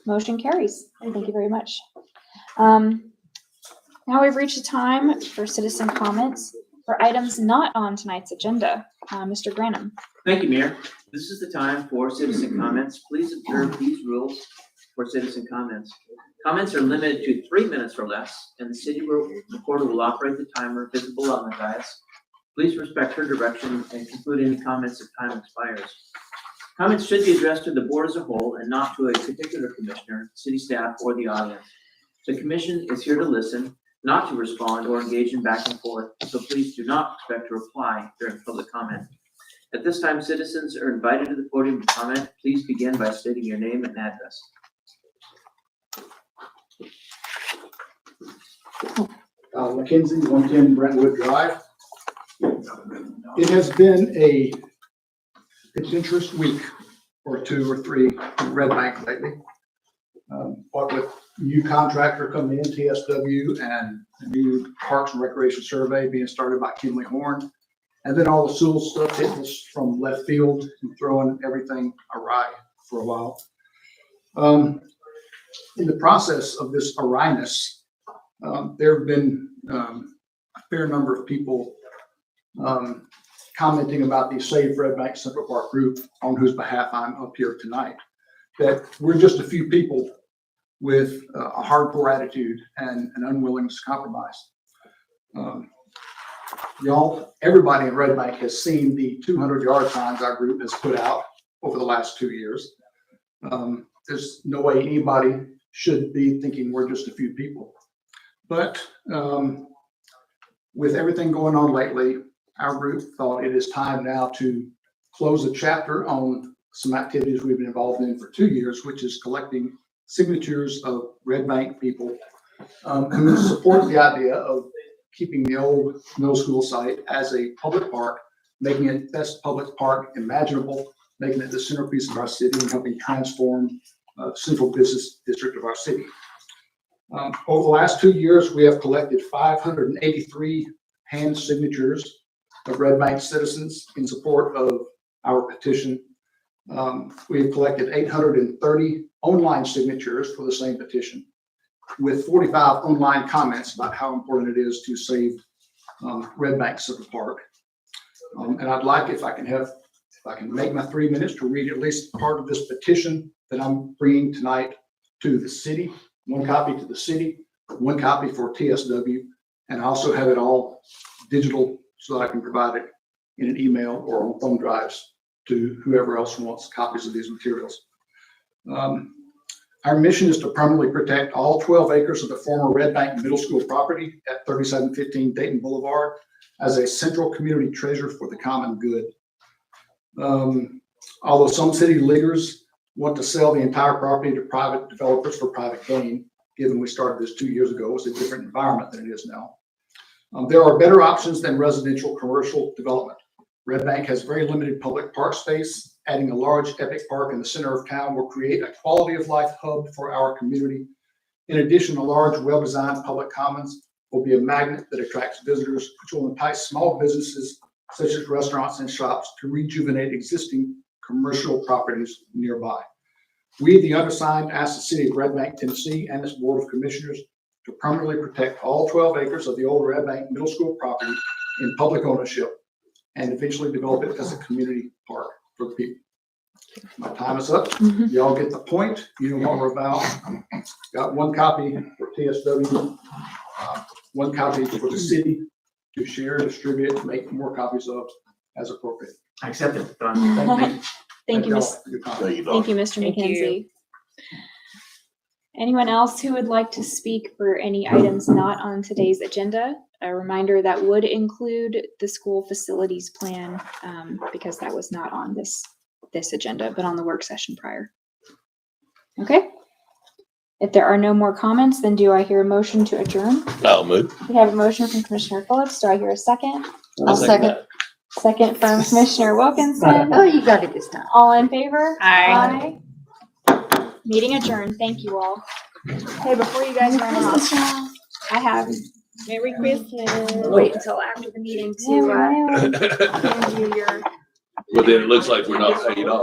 S1: Motion carries. Thank you very much. Now we've reached the time for citizen comments for items not on tonight's agenda. Mr. Granum.
S4: Thank you, Mayor. This is the time for citizen comments. Please observe these rules for citizen comments. Comments are limited to 3 minutes or less, and the city recorder will operate the timer visible on the dais. Please respect her direction and conclude any comments if time expires. Comments should be addressed to the board as a whole and not to a particular commissioner, city staff, or the audience. The commission is here to listen. not to respond or engage in back and forth, so please do not expect to reply during public comment. At this time, citizens are invited to the podium to comment. Please begin by stating your name and address.
S9: Mackenzie, 110 Brentwood Drive. It has been a adventurous week or two or three in Red Bank lately. What with new contractor coming in, TSW, and a new Parks and Recreation survey being started by Kinley Horn. And then all the Sewell stuff hitting us from left field and throwing everything awry for a while. In the process of this awryness, there have been a fair number of people commenting about the Save Red Bank Central Park group, on whose behalf I'm up here tonight, that we're just a few people with a hardcore attitude and an unwillingness to compromise. Everybody in Red Bank has seen the 200-yard signs our group has put out over the last 2 years. There's no way anybody should be thinking we're just a few people. But with everything going on lately, our group thought it is time now to close a chapter on some activities we've been involved in for 2 years, which is collecting signatures of Red Bank people who support the idea of keeping the old middle school site as a public park, making it best public park imaginable, making it the centerpiece of our city and helping transform the central business district of our city. Over the last 2 years, we have collected 583 hand signatures of Red Bank citizens in support of our petition. We have collected 830 online signatures for the same petition, with 45 online comments about how important it is to save Red Bank Central Park. And I'd like, if I can make my 3 minutes to read at least part of this petition that I'm bringing tonight to the city. One copy to the city, one copy for TSW, and I also have it all digital so that I can provide it in an email or on thumb drives to whoever else wants copies of these materials. Our mission is to permanently protect all 12 acres of the former Red Bank Middle School property at 3715 Dayton Boulevard as a central community treasure for the common good. Although some city leaders want to sell the entire property to private developers for private gain, given we started this 2 years ago, it's a different environment than it is now. There are better options than residential commercial development. Red Bank has very limited public park space. Adding a large epic park in the center of town will create a quality of life hub for our community. In addition, a large, well-designed public commons will be a magnet that attracts visitors, which will entice small businesses such as restaurants and shops to rejuvenate existing commercial properties nearby. We, the undersigned, ask the city of Red Bank, Tennessee, and its board of commissioners to permanently protect all 12 acres of the old Red Bank Middle School property in public ownership and eventually develop it as a community park for the people. My time is up. Y'all get the point. You know what we're about. Got one copy for TSW, one copy for the city to share, distribute, make more copies of as appropriate.
S4: I accept it.
S1: Thank you,
S7: Thank you, Don.
S1: Thank you, Mr.
S5: Thank you.
S1: McKenzie. Anyone else who would like to speak for any items not on today's agenda? A reminder that would include the school facilities plan, because that was not on this agenda, but on the work session prior. Okay. If there are no more comments, then do I hear a motion to adjourn?
S7: I'll move.
S1: We have a motion from Commissioner Phillips. Do I hear a second?
S6: I'll second.
S1: Second from Commissioner Wilkinson.
S6: Oh, you got it this time.
S1: All in favor?
S5: Aye.
S1: Aye. Meeting adjourned. Thank you all. Hey, before you guys run off, I have
S5: Merry Christmas.
S1: wait until after the meeting to hand you your
S7: Well, then it looks like we're not paid off.